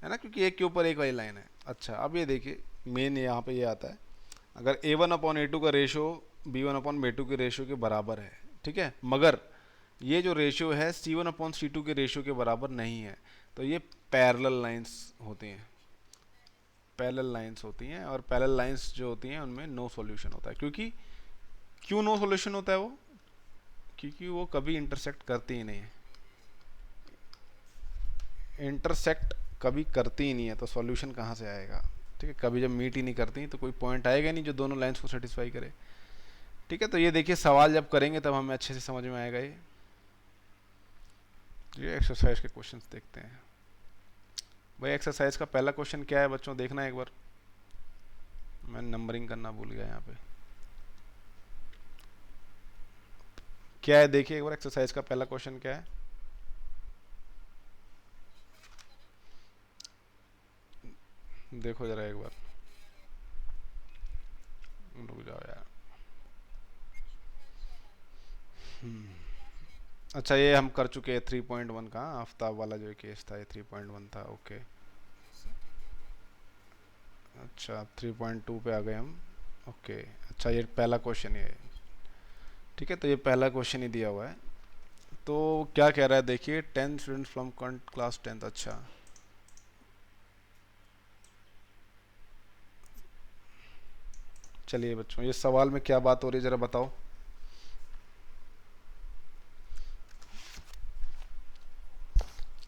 है ना, क्योंकि एक के ऊपर एक वाली लाइन है। अच्छा, अब ये देखिए मेन यहाँ पे ये आता है, अगर A1/A2 का रेशियो B1/B2 के रेशियो के बराबर है, ठीक है, मगर ये जो रेशियो है C1/C2 के रेशियो के बराबर नहीं है, तो ये पैरेलल लाइंस होती हैं, पैरेलल लाइंस होती हैं। और पैरेलल लाइंस जो होती हैं उनमें नो सॉल्यूशन होता है। क्यों नो सॉल्यूशन होता है वो? क्योंकि वो कभी इंटरसेक्ट करती ही नहीं है, इंटरसेक्ट कभी करती ही नहीं है, तो सॉल्यूशन कहाँ से आएगा, ठीक है। कभी जब मीट ही नहीं करती तो कोई पॉइंट आएगा नहीं जो दोनों लाइंस को सेटिस्फाई करे, ठीक है। तो ये देखिए सवाल जब करेंगे तब हमें अच्छे से समझ में आएगा। ये एक्सरसाइज के क्वेश्चंस देखते हैं। भाई एक्सरसाइज का पहला क्वेश्चन क्या है बच्चों, देखना एक बार, मैं नंबरिंग करना भूल गया यहाँ पे। क्या है देखिए एक बार, एक्सरसाइज का पहला क्वेश्चन क्या है? देखो जरा एक बार, रुक जाओ यार। अच्छा ये हम कर चुके हैं 3.1 का, आफ्ताब वाला जो केस था ये 3.1 था, ओके। अच्छा 3.2 पे आ गए हम, ओके। अच्छा ये पहला क्वेश्चन ये, ठीक है, तो ये पहला क्वेश्चन ही दिया हुआ है। तो क्या कह रहा है देखिए, 10 स्टूडेंट्स फ्रॉम क्लास 10th। अच्छा चलिए बच्चों, ये सवाल में क्या बात हो रही है ज़रा बताओ।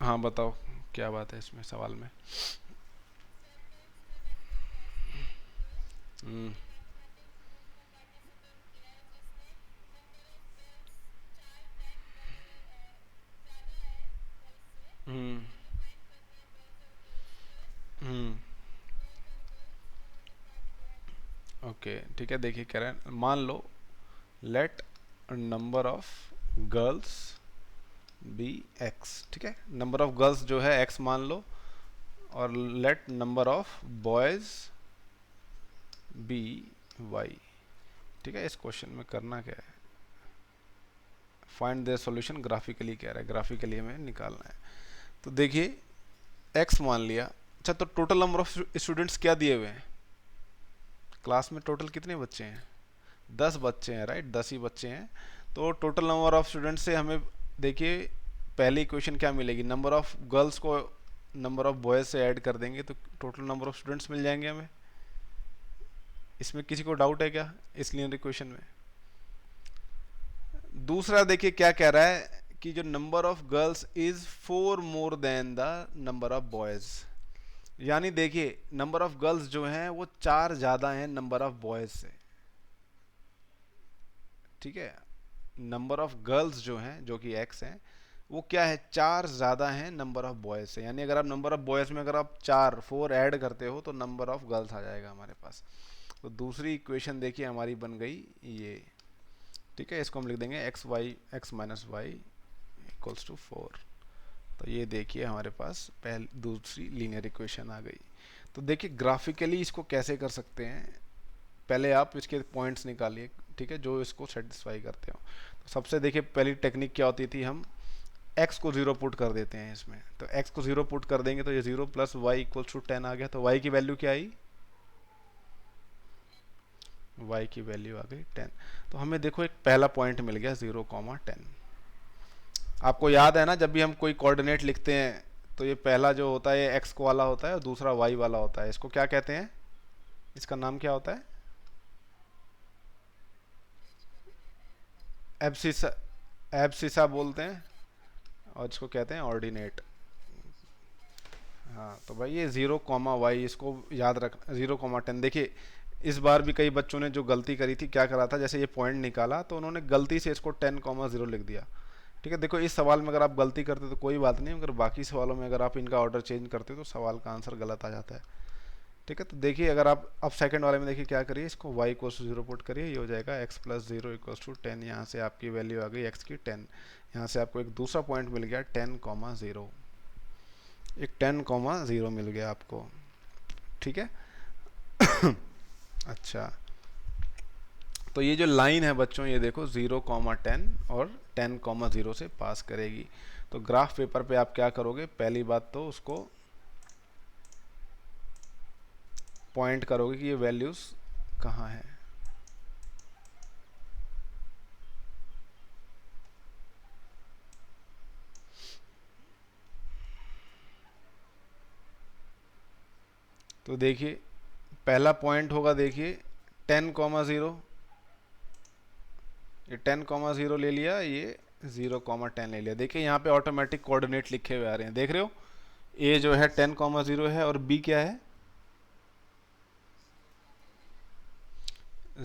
हाँ बताओ क्या बात है इसमें सवाल में। हम्म हम्म हम्म ओके ठीक है। देखिए कह रहे हैं मान लो let number of girls be x, ठीक है। नंबर ऑफ गर्ल्स जो है एक्स मान लो, और let number of boys be y, ठीक है। इस क्वेश्चन में करना क्या है, फाइंड द सॉल्यूशन ग्राफिकली कह रहा है, ग्राफिकली हमें निकालना है। तो देखिए एक्स मान लिया। अच्छा तो टोटल नंबर ऑफ स्टूडेंट्स क्या दिए हुए हैं क्लास में, टोटल कितने बच्चे हैं? 10 बच्चे हैं, राइट, 10 ही बच्चे हैं। तो टोटल नंबर ऑफ स्टूडेंट्स से हमें देखिए पहली इक्वेशन क्या मिलेगी, नंबर ऑफ गर्ल्स को नंबर ऑफ बॉयज़ से ऐड कर देंगे तो टोटल नंबर ऑफ स्टूडेंट्स मिल जाएंगे हमें। इसमें किसी को डाउट है क्या इस लीनियर इक्वेशन में? दूसरा देखिए क्या कह रहा है कि जो number of girls is 4 more than the number of boys, यानी देखिए नंबर ऑफ गर्ल्स जो हैं वो 4 ज़्यादा हैं नंबर ऑफ बॉयज़ से, ठीक है। नंबर ऑफ गर्ल्स जो हैं जो कि एक्स हैं वो क्या है, 4 ज़्यादा हैं नंबर ऑफ बॉयज़ से। यानी अगर आप नंबर ऑफ बॉयज़ में अगर आप 4 ऐड करते हो तो नंबर ऑफ गर्ल्स आ जाएगा हमारे पास। तो दूसरी इक्वेशन देखिए हमारी बन गई ये, ठीक है। इसको हम लिख देंगे x minus y equals to 4। तो ये देखिए हमारे पास पहली दूसरी लीनियर इक्वेशन आ गई। तो देखिए ग्राफिकली इसको कैसे कर सकते हैं, पहले आप इसके पॉइंट्स निकालिए, ठीक है, जो इसको सेटिस्फाई करते हो। तो सबसे देखिए पहली टेक्निक क्या होती थी, हम x को 0 पुट कर देते हैं इसमें। तो x को 0 पुट कर देंगे तो ये 0 प्लस वाई इक्वल्स टू 10 आ गया। तो y की वैल्यू क्या आई, y की वैल्यू आ गई 10। तो हमें देखो एक पहला पॉइंट मिल गया 0,10। आपको याद है ना जब भी हम कोई कोऑर्डिनेट लिखते हैं तो ये पहला जो होता है ये x वाला होता है और दूसरा y वाला होता है। इसको क्या कहते हैं, इसका नाम क्या होता है? एब्सिसा, एब्सिसा बोलते हैं। और इसको कहते हैं ऑर्डिनेट। हाँ तो भाई ये 0, इसको याद रख, 0, 10। देखिए इस बार भी कई बच्चों ने जो गलती करी थी, क्या करा था, जैसे ये पॉइंट निकाला तो उन्होंने गलती से इसको 10, 0 लिख दिया। ठीक है, देखो इस सवाल में अगर आप गलती करते तो कोई बात नहीं, मगर बाकी सवालों में अगर आप इनका ऑर्डर चेंज करते तो सवाल का आंसर गलत आ जाता है। ठीक है, तो देखिए अगर आप अब सेकंड वाले में देखिए क्या करिए, इसको y इक्वल्स टू 0 पुट करिए, ये हो जाएगा x प्लस 0 इक्वल्स टू 10। यहाँ से आपकी वैल्यू आ गई x की 10। यहाँ से आपको एक दूसरा पॉइंट मिल गया 10, 0, एक 10, 0 मिल गया आपको। ठीक है अच्छा, तो ये जो लाइन है बच्चों, ये देखो 0, 10 और 10, 0 से पास करेगी। तो ग्राफ पेपर पे आप क्या करोगे, पहली बात तो उसको पॉइंट करोगे कि ये वैल्यूज कहाँ है। तो देखिए पहला पॉइंट होगा, देखिए 10, 0, ये 10, 0 ले लिया, ये 0, 10 ले लिया। देखिए यहाँ पे ऑटोमेटिक कोऑर्डिनेट लिखे हुए आ रहे हैं, देख रहे हो। ए जो है 10, 0 है और बी क्या है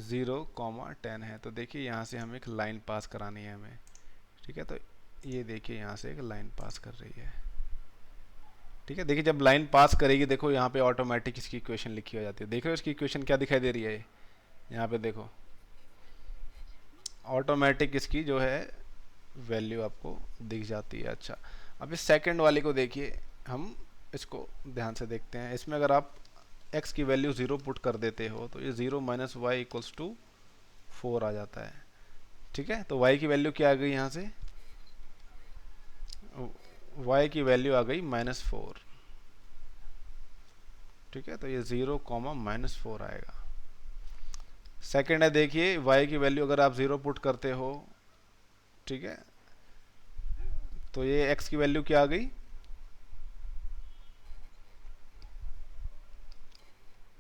0, 10 है। तो देखिए यहाँ से हमें एक लाइन पास करानी है हमें। ठीक है, तो ये देखिए यहाँ से एक लाइन पास कर रही है। ठीक है, देखिए जब लाइन पास करेगी, देखो यहाँ पे ऑटोमेटिक इसकी इक्वेशन लिखी हो जाती है। देख रहे हो इसकी इक्वेशन क्या दिखाई दे रही है, यहाँ पे देखो ऑटोमेटिक इसकी जो है वैल्यू आपको दिख जाती है। अच्छा, अब इस सेकंड वाले को देखिए, हम इसको ध्यान से देखते हैं। इसमें अगर आप x की वैल्यू 0 पुट कर देते हो तो ये 0 माइनस वाई इक्वल्स टू 4 आ जाता है। ठीक है, तो y की वैल्यू क्या आ गई, यहाँ से y की वैल्यू आ गई -4। ठीक है, तो ये 0, -4 आएगा। सेकंड है, देखिए y की वैल्यू अगर आप 0 पुट करते हो, ठीक है, तो ये x की वैल्यू क्या आ गई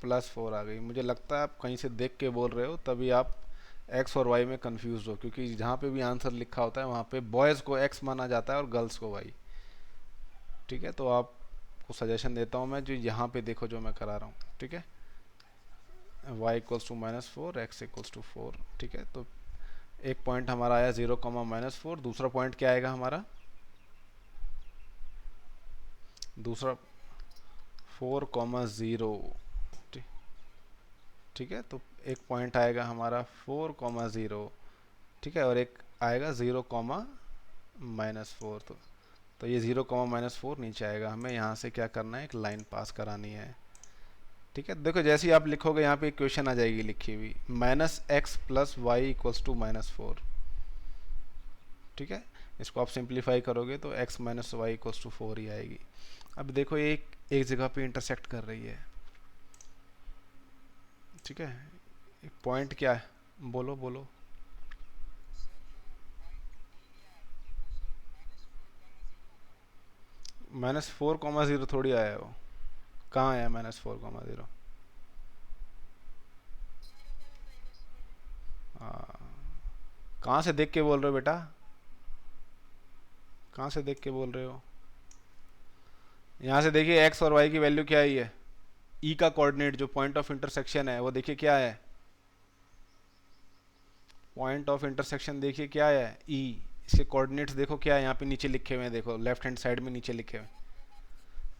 +4 आ गई। मुझे लगता है आप कहीं से देख के बोल रहे हो, तभी आप x और y में कंफ्यूज हो, क्योंकि जहाँ पे भी आंसर लिखा होता है वहाँ पे बॉयज़ को x माना जाता है और गर्ल्स को y। ठीक है, तो आपको सजेशन देता हूँ मैं, जो यहाँ पे देखो जो मैं करा रहा हूँ। ठीक है, y equals to -4, x equals to 4। ठीक है, तो एक पॉइंट हमारा आया 0, -4। दूसरा पॉइंट क्या आएगा हमारा, दूसरा 4, 0। ठीक है, तो एक पॉइंट आएगा हमारा 4, 0। ठीक है, और एक आएगा 0, -4। तो ये 0, -4 नीचे आएगा। हमें यहाँ से क्या करना है, एक लाइन पास करानी है। ठीक है, देखो जैसे ही आप लिखोगे यहाँ पे इक्वेशन आ जाएगी लिखी हुई, -x + y इक्वल्स टू -4। ठीक है, इसको आप सिंप्लीफाई करोगे तो x - y इक्वल्स टू 4 ही आएगी। अब देखो एक जगह पे इंटरसेक्ट कर रही है। ठीक है, एक पॉइंट क्या है, बोलो बोलो। -4, 0 थोड़ी आया है वो, कहाँ आया -4, 0? कहाँ से देख के बोल रहे हो बेटा, कहाँ से देख के बोल रहे हो? यहाँ से देखिए x और y की वैल्यू क्या आई है, e का कोऑर्डिनेट जो पॉइंट ऑफ इंटरसेक्शन है वो देखिए क्या है, पॉइंट ऑफ इंटरसेक्शन देखिए क्या है e। इसके कोऑर्डिनेट्स देखो क्या है, यहाँ पे नीचे लिखे हुए हैं, देखो लेफ्ट हैंड साइड में नीचे लिखे हुए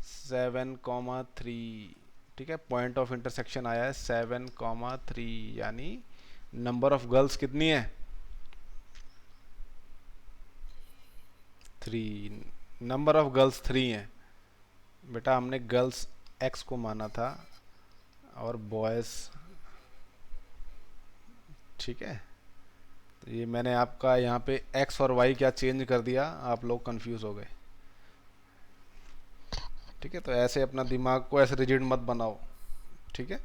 7,3। ठीक है, पॉइंट ऑफ इंटरसेक्शन आया है 7,3, यानी नंबर ऑफ गर्ल्स कितनी है 3। नंबर ऑफ गर्ल्स 3 है बेटा, हमने गर्ल्स x को माना था और बॉयज़। ठीक है, तो ये मैंने आपका यहाँ पे x और y क्या चेंज कर दिया, आप लोग कंफ्यूज हो गए। ठीक है, तो ऐसे अपना दिमाग को ऐसे रिजिड मत बनाओ। ठीक है,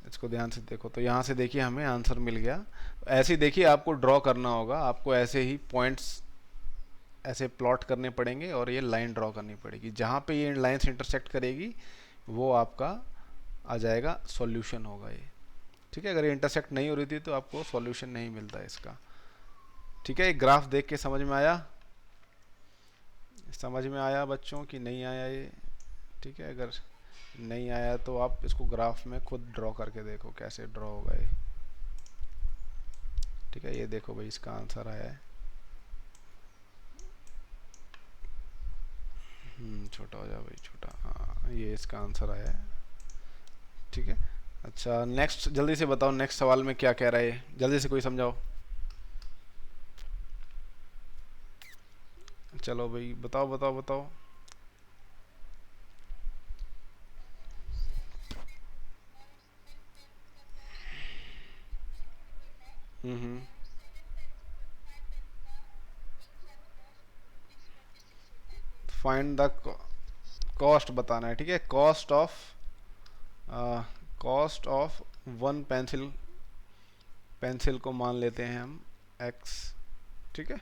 इसको ध्यान से देखो, तो यहाँ से देखिए हमें आंसर मिल गया। ऐसे ही देखिए आपको ड्रॉ करना होगा, आपको ऐसे ही पॉइंट्स ऐसे प्लॉट करने पड़ेंगे और ये लाइन ड्रॉ करनी पड़ेगी। जहाँ पे ये लाइंस इंटरसेक्ट करेगी वो आपका आ जाएगा, सॉल्यूशन होगा ये। ठीक है, अगर ये इंटरसेक्ट नहीं हो रही थी तो आपको सॉल्यूशन नहीं मिलता इसका। ठीक है, एक ग्राफ देख के समझ में आया। समझ में आया बच्चों कि नहीं आया ये? ठीक है, अगर नहीं आया तो आप इसको ग्राफ में खुद ड्रॉ करके देखो कैसे ड्रॉ होगा ये। ठीक है, ये देखो भाई इसका आंसर आया है। छोटा हो जाए भाई, छोटा, हाँ ये इसका आंसर आया है। ठीक है, अच्छा नेक्स्ट जल्दी से बताओ, नेक्स्ट सवाल में क्या कह रहा है, जल्दी से कोई समझाओ। चलो भाई बताओ बताओ बताओ। हम्म। फाइंड द कॉस्ट बताना है, ठीक है, cost of one pencil, pencil को मान लेते हैं हम एक्स। ठीक है,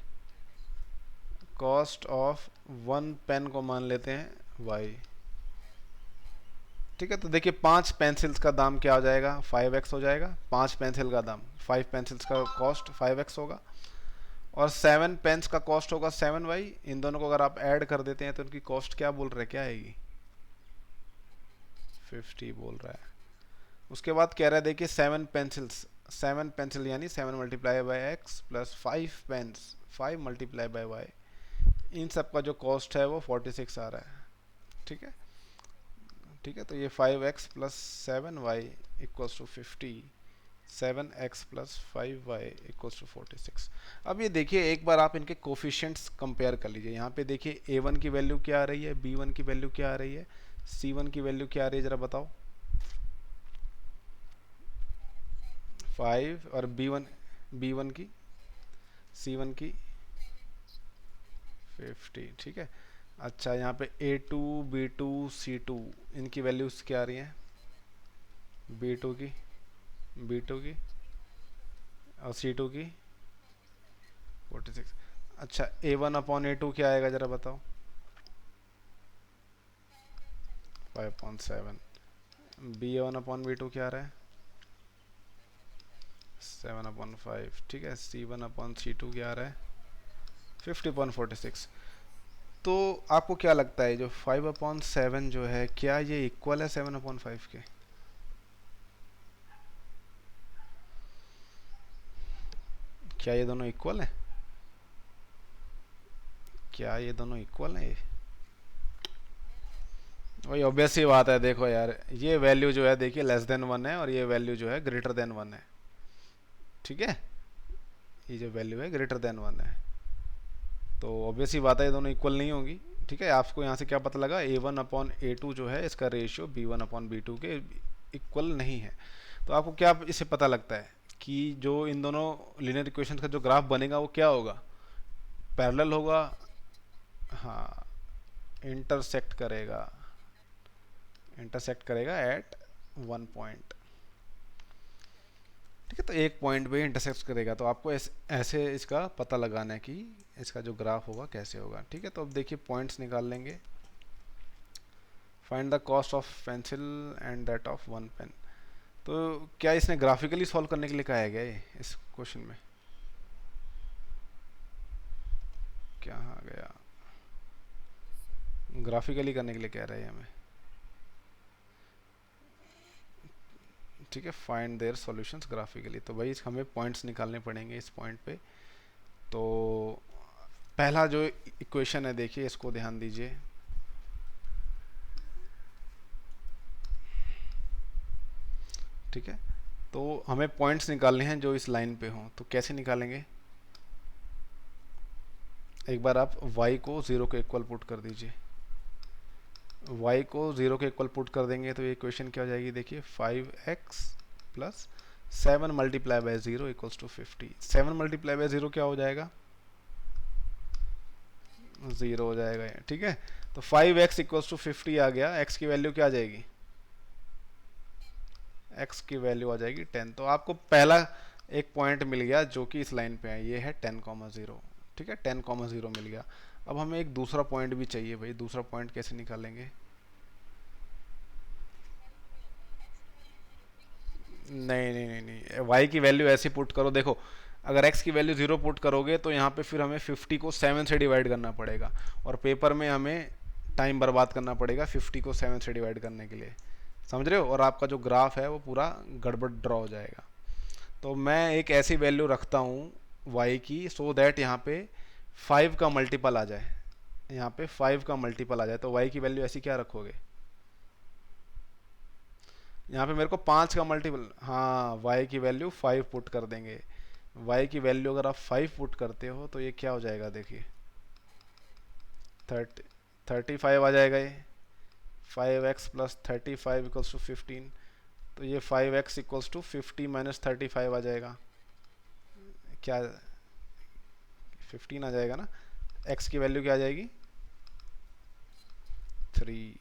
कॉस्ट ऑफ वन पेन को मान लेते हैं वाई। ठीक है, तो देखिए 5 पेंसिल्स का दाम क्या हो जाएगा, 5x हो जाएगा। 5 पेंसिल का दाम, 5 पेंसिल्स का कॉस्ट 5x होगा। और 7 पेन्स का कॉस्ट होगा 7y। इन दोनों को अगर आप ऐड कर देते हैं तो उनकी कॉस्ट क्या बोल रहे हैं, क्या आएगी, 50 बोल रहा है। उसके बाद कह रहा है देखिए 7 पेंसिल्स, 7 पेंसिल यानी 7 × x प्लस 5 पेन्स 5 × y। इन सब का जो कॉस्ट है वो 46 आ रहा है। ठीक है, ठीक है, तो ये 5x plus 7y equals to 50, 7x plus 5y equals to 46। अब ये देखिए एक बार आप इनके कोफिशिएंट्स कंपेयर कर लीजिए। यहाँ पे देखिए a1 की वैल्यू क्या आ रही है, b1 की वैल्यू क्या आ रही है, c1 की वैल्यू क्या आ रही है, ज़रा बताओ। 5 और b1 की, c1 की 50। ठीक है, अच्छा यहाँ पे a2 b2 c2 इनकी वैल्यूज़ क्या आ रही हैं, b2 की, b2 की और c2 की 46। अच्छा a1/a2 क्या आएगा ज़रा बताओ, 5/7। b1/b2 क्या आ रहा है, 7/5। ठीक है, c1/c2 क्या आ रहा है, 50/46। तो आपको क्या लगता है जो 5/7 जो है क्या ये इक्वल है 7/5 के? क्या ये दोनों इक्वल है, क्या ये दोनों इक्वल है? वही ऑब्वियस सी बात है, देखो यार ये वैल्यू जो है देखिए लेस देन 1 है और ये वैल्यू जो है ग्रेटर देन 1 है। ठीक है, ये जो वैल्यू है ग्रेटर देन 1 है, तो ऑब्वियस सी बात है ये दोनों इक्वल नहीं होंगी। ठीक है, आपको यहाँ से क्या पता लगा, a1/a2 जो है इसका रेशियो b1/b2 के इक्वल नहीं है। तो आपको क्या इससे पता लगता है कि जो इन दोनों लीनियर इक्वेशन का जो ग्राफ बनेगा वो क्या होगा, पैरेलल होगा। हाँ, इंटरसेक्ट करेगा, इंटरसेक्ट करेगा एट वन पॉइंट। ठीक है, तो एक पॉइंट पे इंटरसेक्ट करेगा, तो आपको ऐसे इसका पता लगाना है कि इसका जो ग्राफ होगा कैसे होगा। ठीक है, तो अब देखिए पॉइंट्स निकाल लेंगे। Find the cost of pencil and that of one pen. तो क्या इसने ग्राफिकली सॉल्व करने के लिए कहा है क्या ये इस क्वेश्चन में, क्या आ गया, ग्राफिकली करने के लिए कह रहा है हमें। ठीक है, फाइंड देयर सॉल्यूशंस ग्राफिकली, तो भाई हमें पॉइंट्स निकालने पड़ेंगे इस पॉइंट पे। तो पहला जो इक्वेशन है देखिए इसको ध्यान दीजिए। ठीक है, तो हमें पॉइंट्स निकालने हैं जो इस लाइन पे हों, तो कैसे निकालेंगे, एक बार आप y को 0 के इक्वल पुट कर दीजिए। y को 0 के इक्वल पुट कर देंगे तो ये इक्वेशन क्या हो जाएगी, देखिए 5x plus 7 multiply by 0 equals to 50। 7 multiply by 0 क्या हो जाएगा, 0 हो जाएगा ये। ठीक है, तो 5x इक्वल्स टू 50 आ गया, x की वैल्यू क्या आ जाएगी, x की वैल्यू आ जाएगी 10। तो आपको पहला एक पॉइंट मिल गया जो कि इस लाइन पे है, ये है 10,0। ठीक है, 10,0 मिल गया। अब हमें एक दूसरा पॉइंट भी चाहिए भाई, दूसरा पॉइंट कैसे निकालेंगे, नहीं नहीं नहीं नहीं, y की वैल्यू ऐसे पुट करो, देखो अगर x की वैल्यू 0 पुट करोगे तो यहाँ पे फिर हमें 50 को 7 से डिवाइड करना पड़ेगा, और पेपर में हमें टाइम बर्बाद करना पड़ेगा 50 को 7 से डिवाइड करने के लिए, समझ रहे हो, और आपका जो ग्राफ है वो पूरा गड़बड़ ड्रॉ हो जाएगा। तो मैं एक ऐसी वैल्यू रखता हूँ y की, सो दैट यहाँ पे 5 का मल्टीपल आ जाए, यहाँ पे 5 का मल्टीपल आ जाए। तो y की वैल्यू ऐसी क्या रखोगे, यहाँ पे मेरे को 5 का मल्टीपल, हाँ y की वैल्यू 5 पुट कर देंगे। y की वैल्यू अगर आप 5 पुट करते हो तो ये क्या हो जाएगा, देखिए 35 आ जाएगा ये। 5x प्लस 35 इक्वल्स टू 15, तो ये 5x इक्वल्स टू 50 माइनस 35 आ जाएगा, क्या 15 आ जाएगा ना। x की वैल्यू क्या आ जाएगी 3,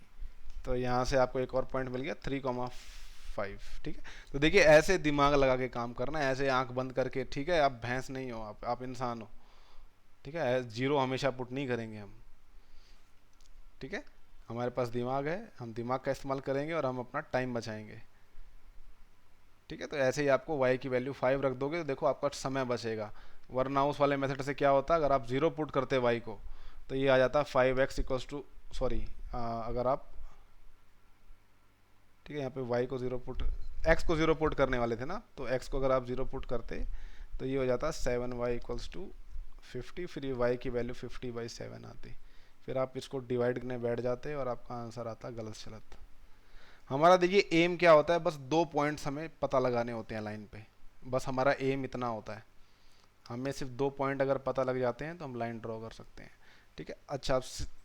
तो यहाँ से आपको एक और पॉइंट मिल गया 3,5। ठीक है, तो देखिए ऐसे दिमाग लगा के काम करना है, ऐसे आंख बंद करके, ठीक है, आप भैंस नहीं हो, आप इंसान हो, ठीक है, जीरो हमेशा पुट नहीं करेंगे हम, ठीक है, हमारे पास दिमाग है, हम दिमाग का इस्तेमाल करेंगे और हम अपना टाइम बचाएंगे। ठीक है, तो ऐसे ही आपको y की वैल्यू 5 रख दोगे तो देखो आपका समय बचेगा, वरना उस वाले मेथड से क्या होता, अगर आप 0 पुट करते y को तो ये आ जाता 5x इक्वल्स टू, सॉरी, अगर आप, ठीक है, यहाँ पे y को 0 पुट, x को 0 पुट करने वाले थे ना, तो x को अगर आप 0 पुट करते तो ये हो जाता 7y इक्वल्स टू 50, फिर ये y की वैल्यू 50/7 आती, फिर आप इसको डिवाइड करने बैठ जाते और आपका आंसर आता गलत शलत। हमारा देखिए एम क्या होता है, बस 2 पॉइंट्स हमें पता लगाने होते हैं लाइन पे, बस हमारा एम इतना होता है, हमें सिर्फ 2 पॉइंट अगर पता लग जाते हैं तो हम लाइन ड्रॉ कर सकते हैं। ठीक है, अच्छा, आप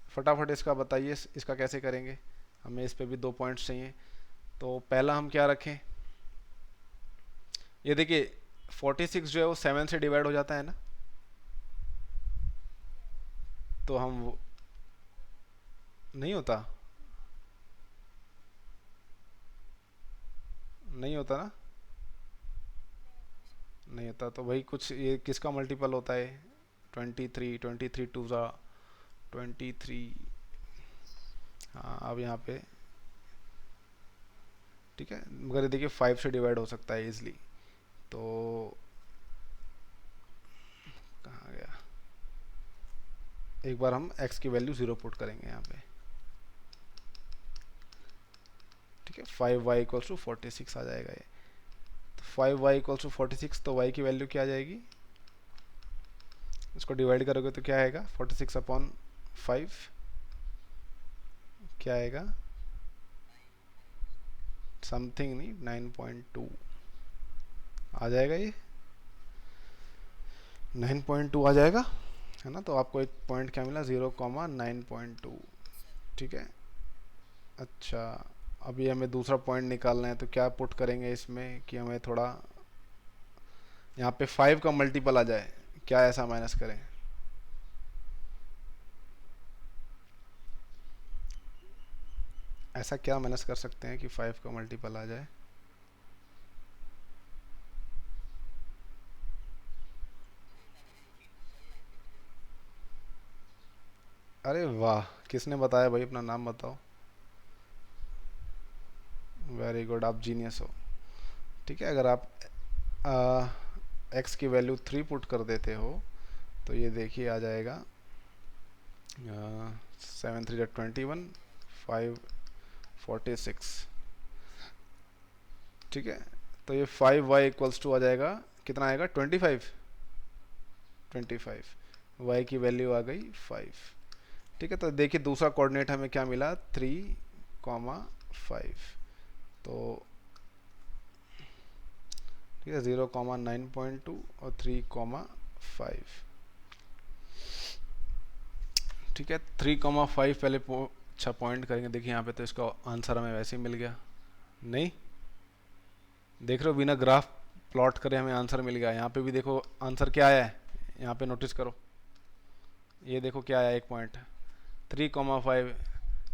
फटाफट इसका बताइए, इसका कैसे करेंगे, हमें इस पे भी 2 पॉइंट्स चाहिए। तो पहला हम क्या रखें, ये देखिए 46 जो है वो 7 से डिवाइड हो जाता है ना, तो हम नहीं होता, नहीं होता ना, नहीं होता, तो भाई कुछ ये किसका मल्टीपल होता है, 23 टू ज़ा 23, हाँ अब यहाँ पे, ठीक है, मगर ये देखिए 5 से डिवाइड हो सकता है इजली, तो कहाँ गया, एक बार हम x की वैल्यू 0 पुट करेंगे यहाँ पे, ठीक है, 5y इक्वल्स टू 46 आ जाएगा ये, तो 5y इक्वल्स टू 46, तो y की वैल्यू क्या आ जाएगी, इसको डिवाइड करोगे तो क्या आएगा 46/5, क्या आएगा, समथिंग नहीं, 9.2 आ जाएगा, ये 9.2 आ जाएगा, है ना, तो आपको एक पॉइंट क्या मिला 0,9.2। ठीक है, अच्छा, अभी हमें दूसरा पॉइंट निकालना है, तो क्या पुट करेंगे इसमें कि हमें थोड़ा यहाँ पे 5 का मल्टीपल आ जाए, क्या ऐसा माइनस करें, ऐसा क्या माइनस कर सकते हैं कि 5 का मल्टीपल आ जाए, अरे वाह, किसने बताया भाई, अपना नाम बताओ, वेरी गुड, आप जीनियस हो। ठीक है, अगर आप x की वैल्यू 3 पुट कर देते हो तो ये देखिए आ जाएगा 7×3 = 21, 546। ठीक है, तो ये 5y इक्वल्स टू आ जाएगा, कितना आएगा 25, y की वैल्यू आ गई 5। ठीक है, तो देखिए दूसरा कोऑर्डिनेट हमें क्या मिला 3,5, तो ठीक है 0,9.2 और 3,5। ठीक है, 3,5 पहले अच्छा पॉइंट करेंगे, देखिए यहाँ पे तो इसका आंसर हमें वैसे ही मिल गया, नहीं देख रहे हो, बिना ग्राफ प्लॉट करे हमें आंसर मिल गया। यहाँ पे भी देखो आंसर क्या आया है, यहाँ पे नोटिस करो, ये देखो क्या आया, एक पॉइंट 3,5,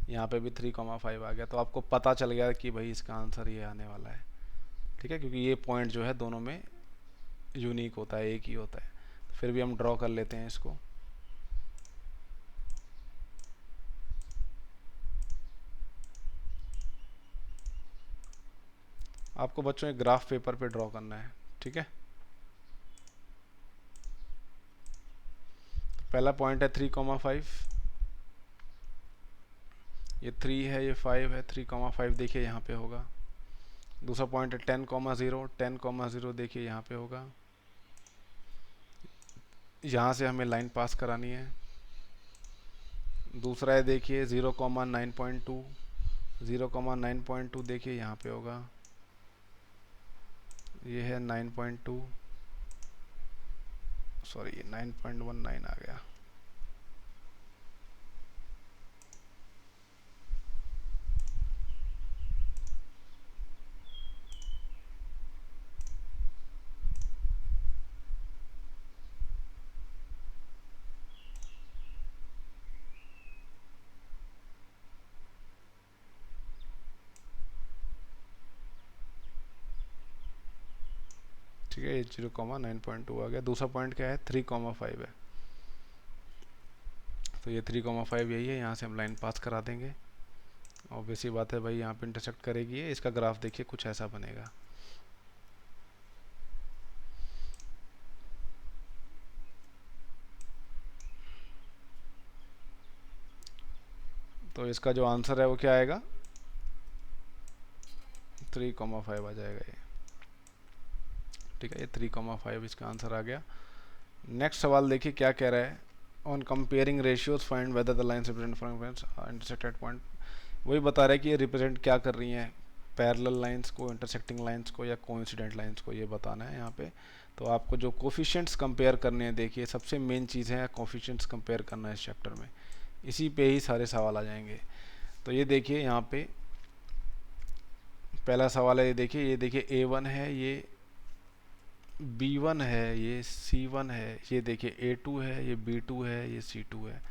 यहाँ पे भी 3,5 आ गया, तो आपको पता चल गया कि भाई इसका आंसर ये आने वाला है। ठीक है, क्योंकि ये पॉइंट जो है दोनों में यूनिक होता है, एक ही होता है। फिर भी हम ड्रॉ कर लेते हैं इसको, आपको बच्चों एक ग्राफ पेपर पे ड्रॉ करना है। ठीक है, पहला पॉइंट है 3,5, ये 3 है, ये 5 है, 3,5 देखिए यहाँ पे होगा। दूसरा पॉइंट है 10,0, 10,0 देखिए यहाँ पे होगा। यहाँ से हमें लाइन पास करानी है। दूसरा है देखिए 0,9.2, 0,9.2 देखिए यहाँ पे होगा। ये है 9.2, सॉरी 9.19 आ गया। ठीक है, ये 0,9.2 आ गया। दूसरा पॉइंट क्या है, 3,5 है, तो ये 3,5 यही है। यहाँ से हम लाइन पास करा देंगे। ऑब्वियस सी बात है भाई, यहाँ पे इंटरसेक्ट करेगी ये। इसका ग्राफ देखिए कुछ ऐसा बनेगा। तो इसका जो आंसर है वो क्या आएगा, 3,5 आ जाएगा ये। ठीक है, ये 3,5 इसका आंसर आ गया। नेक्स्ट सवाल देखिए क्या कह रहा है। On comparing ratios find whether the lines represent intersected point. वही बता रहा है कि ये रिप्रेजेंट क्या कर रही हैं, पैरेलल लाइंस को, इंटरसेक्टिंग लाइंस को, या कोइंसिडेंट लाइंस को, ये बताना है यहाँ पे। तो आपको जो कोफिशिएंट्स कंपेयर करने हैं, देखिए सबसे मेन चीज़ है कोफिशिएंट्स कंपेयर करना है इस चैप्टर में। इसी पे ही सारे सवाल आ जाएंगे। तो ये देखिए यहाँ पे पहला सवाल है, ये देखिए A1 है, ये B1 है, ये C1 है, ये देखिए A2 है, ये B2 है, ये C2 है।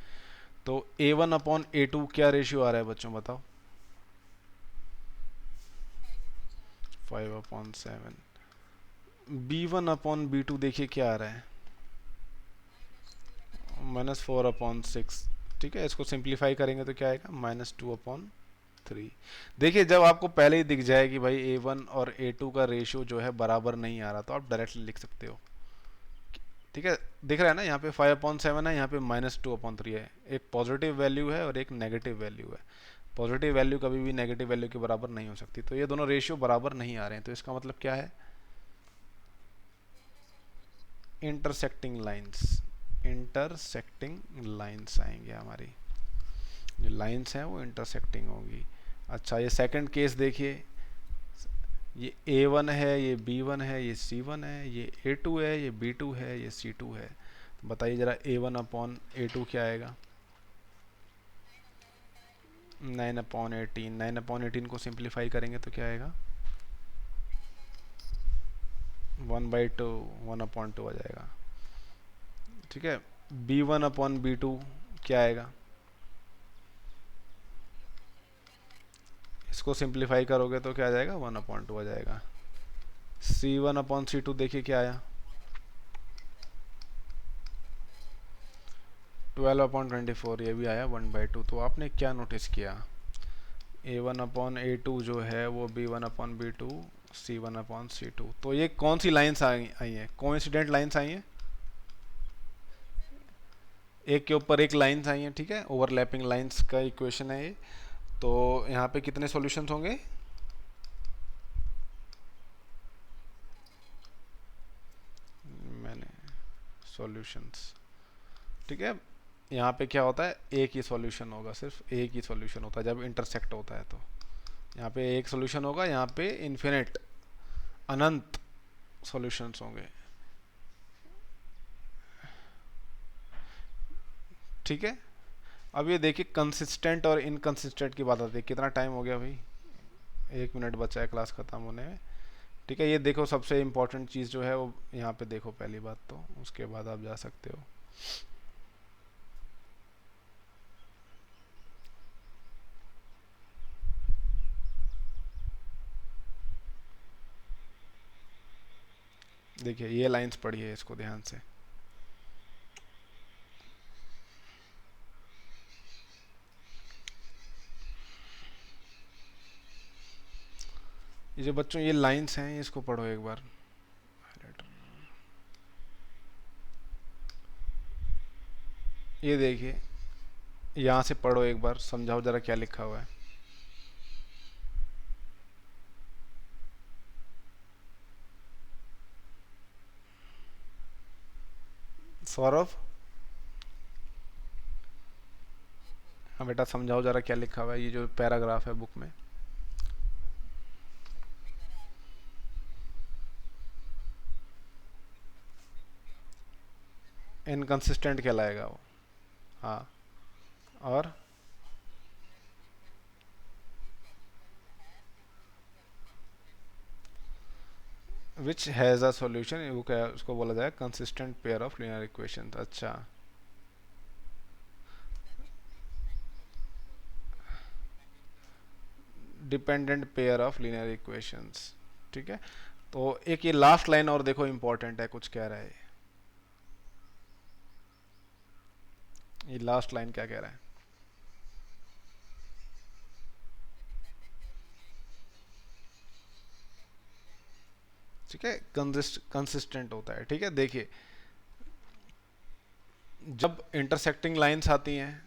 तो A1/A2 क्या रेशियो आ रहा है बच्चों, बताओ। 5/7। B1/B2 देखिए क्या आ रहा है, -4/6। ठीक है, इसको सिंप्लीफाई करेंगे तो क्या आएगा, -2/3। देखिए जब आपको पहले ही दिख जाए कि भाई A1 और A2 का रेशियो जो है बराबर नहीं आ रहा, तो आप डायरेक्टली लिख सकते हो। ठीक है, दिख रहा है ना, यहाँ पे 5/7 है, यहाँ पे -2/3 है। एक पॉजिटिव वैल्यू है और एक नेगेटिव वैल्यू है। पॉजिटिव वैल्यू कभी भी नेगेटिव वैल्यू के बराबर नहीं हो सकती। तो ये दोनों रेशियो बराबर नहीं आ रहे हैं, तो इसका मतलब क्या है, इंटरसेक्टिंग लाइंस, इंटरसेक्टिंग लाइंस आएंगे हमारी। जो लाइंस हैं वो इंटरसेक्टिंग होंगी। अच्छा, ये सेकंड केस देखिए, ये A1 है, ये B1 है, ये C1 है, ये A2 है, ये B2 है, ये C2 है। तो बताइए ज़रा A1/A2 क्या आएगा, 9/18। 9/18 को सिंप्लीफाई करेंगे तो क्या आएगा, 1/2, 1/2 आ जाएगा। ठीक है, B1/B2 क्या आएगा, इसको सिंप्लीफाई करोगे तो क्या आ जाएगा, 1/2 आ जाएगा। C1/C2 देखिए क्या आया, 12/24, ये भी आया 1/2। तो आपने क्या नोटिस किया, A1/A2 जो है वो B1/B2, C1/C2। तो ये कौन सी लाइंस आई हैं, कोइंसिडेंट लाइंस आई हैं, एक के ऊपर एक लाइंस आई हैं। ठीक है, ओवरलैपिंग लाइंस का इक्वेशन है ये। तो यहाँ पे कितने सॉल्यूशंस होंगे, मैंने सॉल्यूशंस। ठीक है, यहाँ पे क्या होता है, एक ही सॉल्यूशन होगा, सिर्फ एक ही सॉल्यूशन होता है जब इंटरसेक्ट होता है। तो यहाँ पे एक सॉल्यूशन होगा, यहाँ पे इन्फिनिट, अनंत सॉल्यूशंस होंगे। ठीक है, अब ये देखिए कंसिस्टेंट और इनकंसिस्टेंट की बात आती है। कितना टाइम हो गया भाई, 1 मिनट बचा है क्लास ख़त्म होने में। ठीक है, ये देखो सबसे इम्पोर्टेंट चीज़ जो है वो यहाँ पे देखो, पहली बात तो, उसके बाद आप जा सकते हो। देखिए ये लाइंस पढ़िए इसको ध्यान से। ये जो बच्चों ये लाइंस हैं, इसको पढ़ो एक बार। ये देखिए, यहाँ से पढ़ो एक बार, समझाओ जरा क्या लिखा हुआ है। सौरभ, हाँ बेटा समझाओ जरा क्या लिखा हुआ है, ये जो पैराग्राफ है बुक में। इनकंसिस्टेंट कहलाएगा वो। हाँ, और विच हैज़ अ सॉल्यूशन, वो क्या उसको बोला जाए, consistent pair of linear equation. अच्छा, dependent pair of linear equations. ठीक है, तो एक ये लास्ट लाइन और देखो इंपॉर्टेंट है, कुछ कह रहा है ये लास्ट लाइन क्या कह रहा है। ठीक है, कंसिस्टेंट होता है। ठीक है, देखिए जब इंटरसेक्टिंग लाइंस आती हैं,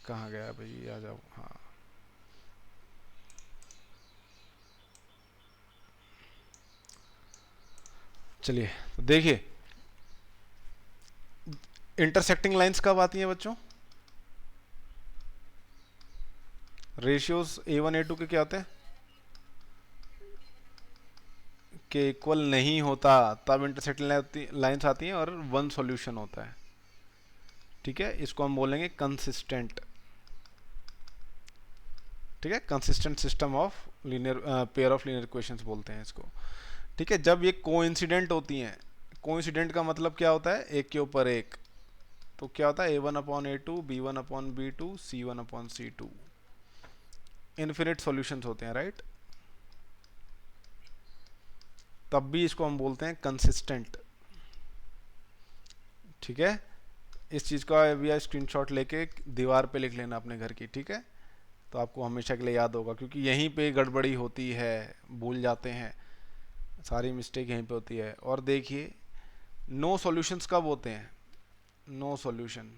कहाँ गया भाई, आ जाओ। हाँ, चलिए तो देखिए, इंटरसेक्टिंग लाइंस कब आती हैं बच्चों? रेशियोज A1 A2 के क्या होते हैं, के इक्वल नहीं होता, तब इंटरसेक्टिंग लाइंस आती हैं और वन सॉल्यूशन होता है। ठीक है, इसको हम बोलेंगे कंसिस्टेंट। ठीक है, consistent system of linear pair of linear equations बोलते हैं इसको। ठीक है, जब ये कोइंसिडेंट होती हैं, कोइंसिडेंट का मतलब क्या होता है, एक के ऊपर एक, तो क्या होता है A1/A2, B1/B2, C1/C2, infinite solutions होते हैं, राइट। तब भी इसको हम बोलते हैं कंसिस्टेंट। ठीक है, इस चीज़ का भी स्क्रीनशॉट लेके दीवार पे लिख लेना अपने घर की। ठीक है, तो आपको हमेशा के लिए याद होगा, क्योंकि यहीं पे गड़बड़ी होती है, भूल जाते हैं, सारी मिस्टेक यहीं पे होती है। और देखिए, नो सॉल्यूशंस कब होते हैं, no solution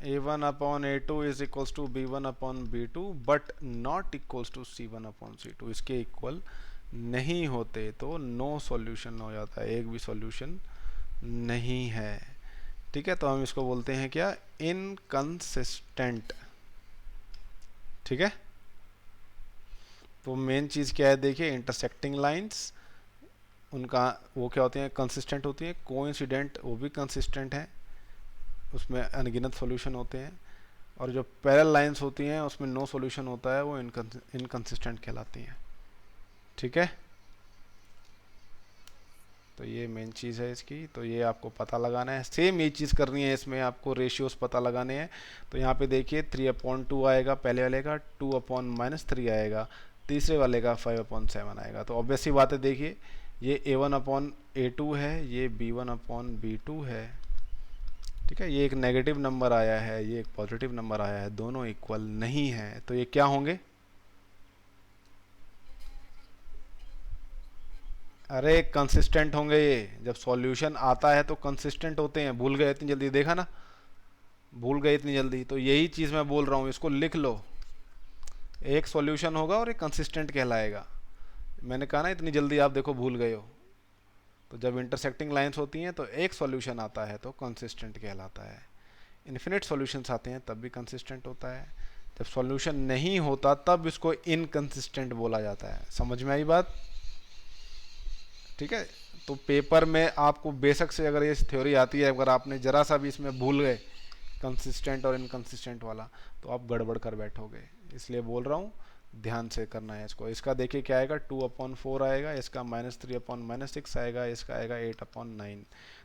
A1/A2 is equals to B1/B2 but not equals to C1/C2, इसके इक्वल नहीं होते तो नो सॉल्यूशन हो जाता है, एक भी सॉल्यूशन नहीं है। ठीक है, तो हम इसको बोलते हैं क्या, इनकंसिस्टेंट। ठीक है, तो मेन चीज़ क्या है, देखिए इंटरसेक्टिंग लाइंस, उनका वो क्या होते हैं, कंसिस्टेंट होती हैं। कोइंसिडेंट वो भी कंसिस्टेंट है, उसमें अनगिनत सॉल्यूशन होते हैं। और जो पैरेलल लाइंस होती हैं उसमें नो सॉल्यूशन होता है, वो इनकंसिस्टेंट कहलाती हैं। ठीक है, तो ये मेन चीज़ है इसकी, तो ये आपको पता लगाना है। सेम ये चीज़ करनी है इसमें, आपको रेशियोज पता लगाने हैं। तो यहाँ पे देखिए 3/2 आएगा पहले वाले का, 2/-3 आएगा तीसरे वाले का, 5/7 आएगा। तो ऑब्वियस सी बात है, देखिए ये A1/A2 है, ये B1/B2 है। ठीक है, ये एक नेगेटिव नंबर आया है, ये एक पॉजिटिव नंबर आया है, दोनों इक्वल नहीं है, तो ये क्या होंगे, अरे कंसिस्टेंट होंगे ये। जब सॉल्यूशन आता है तो कंसिस्टेंट होते हैं, भूल गए इतनी जल्दी, देखा ना, भूल गए इतनी जल्दी, तो यही चीज़ मैं बोल रहा हूँ, इसको लिख लो। एक सॉल्यूशन होगा और एक कंसिस्टेंट कहलाएगा। मैंने कहा ना इतनी जल्दी आप देखो भूल गए हो। तो जब इंटरसेक्टिंग लाइंस होती हैं तो एक सॉल्यूशन आता है तो कंसिस्टेंट कहलाता है। इन्फिनिट सॉल्यूशंस आते हैं तब भी कंसिस्टेंट होता है। जब सॉल्यूशन नहीं होता तब इसको इनकंसिस्टेंट बोला जाता है। समझ में आई बात? ठीक है, तो पेपर में आपको बेशक से अगर ये थ्योरी आती है, अगर आपने ज़रा सा भी इसमें भूल गए कंसिस्टेंट और इनकंसिस्टेंट वाला, तो आप गड़बड़ कर बैठोगे। इसलिए बोल रहा हूँ ध्यान से करना है इसको। इसका देखिए क्या आएगा, 2/4 आएगा, इसका -3/-6 आएगा, इसका आएगा 8/9।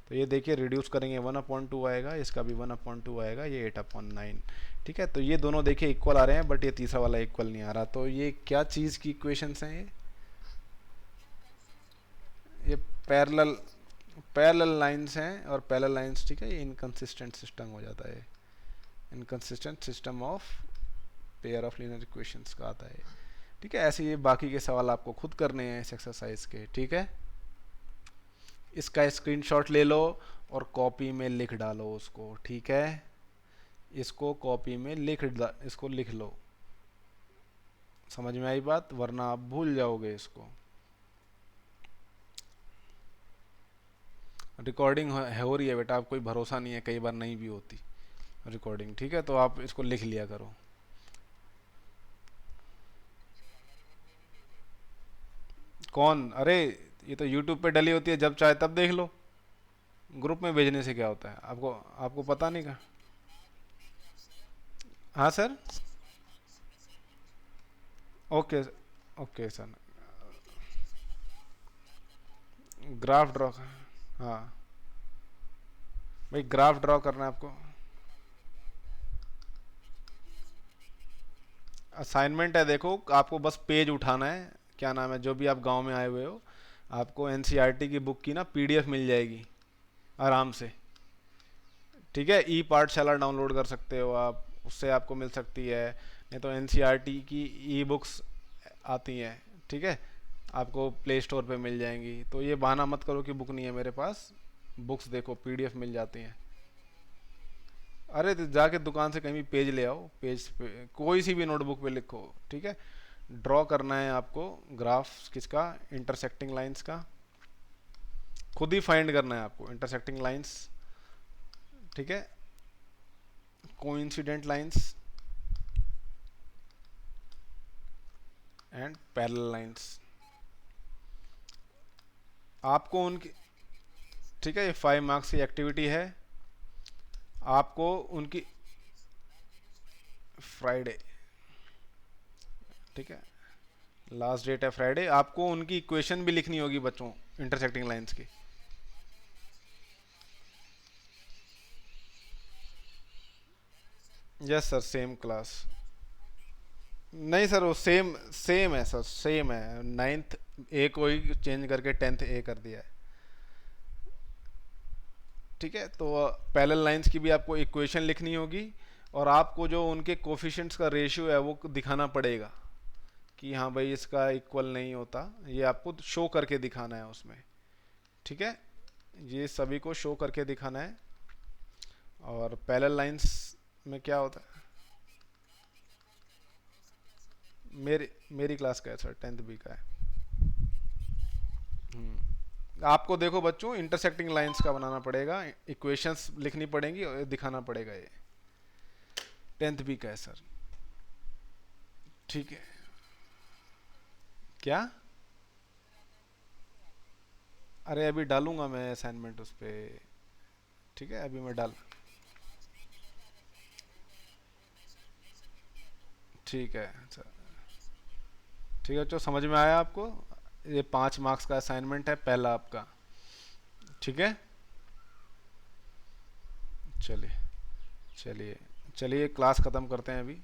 तो ये देखिए रिड्यूस करेंगे, 1/2 आएगा, इसका भी 1/2 आएगा, ये 8/9। ठीक है, तो ये दोनों देखिए इक्वल आ रहे हैं, बट ये तीसरा वाला इक्वल नहीं आ रहा। तो ये क्या चीज़ की इक्वेशंस हैं, ये पैरेलल पैरेलल लाइंस हैं, और पैरेलल लाइंस, ठीक है, ये इनकंसिस्टेंट सिस्टम हो जाता है, inconsistent system of pair of linear equations का आता है। ठीक है, ऐसे ये बाकी के सवाल आपको खुद करने हैं इस एक्सरसाइज के। ठीक है, इसका स्क्रीनशॉट ले लो और कॉपी में लिख डालो उसको। ठीक है, इसको कॉपी में इसको लिख लो। समझ में आई बात? वरना आप भूल जाओगे इसको। रिकॉर्डिंग हो रही है बेटा, आप कोई भरोसा नहीं है, कई बार नहीं भी होती रिकॉर्डिंग। ठीक है, तो आप इसको लिख लिया करो। कौन? अरे ये तो यूट्यूब पे डली होती है, जब चाहे तब देख लो। ग्रुप में भेजने से क्या होता है? आपको आपको पता नहीं का? हाँ sir. Okay, okay sir. Graph draw. हाँ भाई, ग्राफ ड्रॉ करना है आपको। असाइनमेंट है, देखो आपको बस पेज उठाना है। क्या नाम है, जो भी आप गांव में आए हुए हो, आपको एनसीईआरटी की बुक की ना पीडीएफ मिल जाएगी आराम से। ठीक है, ई पाठशाला डाउनलोड कर सकते हो आप, उससे आपको मिल सकती है। नहीं तो एनसीईआरटी की ई बुक्स आती हैं। ठीक है, आपको प्ले स्टोर पे मिल जाएंगी। तो ये बहाना मत करो कि बुक नहीं है मेरे पास। बुक्स देखो, पीडीएफ मिल जाती हैं। अरे तो जाके दुकान से कहीं भी पेज ले आओ, पेज पे कोई सी भी नोटबुक पे लिखो। ठीक है, ड्रॉ करना है आपको ग्राफ किसका? इंटरसेक्टिंग लाइंस का। खुद ही फाइंड करना है आपको इंटरसेक्टिंग लाइंस। ठीक है, coincident lines and parallel lines आपको उनकी। ठीक है, ये 5 मार्क्स की एक्टिविटी है। आपको उनकी फ्राइडे। ठीक है, लास्ट डेट है फ्राइडे। आपको उनकी इक्वेशन भी लिखनी होगी बच्चों, इंटरसेक्टिंग लाइंस की। Yes sir, same class. नहीं सर, वो सेम सेम है सर, सेम है। नाइन्थ ए को ही चेंज करके 10th ए कर दिया है। ठीक है, तो पैरेलल लाइंस की भी आपको इक्वेशन लिखनी होगी, और आपको जो उनके कोफिशिएंट्स का रेशियो है वो दिखाना पड़ेगा कि हाँ भाई इसका इक्वल नहीं होता। ये आपको शो करके दिखाना है उसमें। ठीक है, ये सभी को शो करके दिखाना है। और पैरेलल लाइंस में क्या होता है? मेरी क्लास का है सर, 10th बी का है। आपको देखो बच्चों, इंटरसेक्टिंग लाइंस का बनाना पड़ेगा, इक्वेशंस लिखनी पड़ेंगी और दिखाना पड़ेगा। ये 10th बी का है सर। ठीक है। क्या? अरे अभी डालूंगा मैं असाइनमेंट उस पे। ठीक है, अभी मैं डाल। ठीक है सर। ठीक है, तो समझ में आया आपको? ये 5 मार्क्स का असाइनमेंट है पहला आपका। ठीक है, चलिए चलिए चलिए, क्लास ख़त्म करते हैं अभी।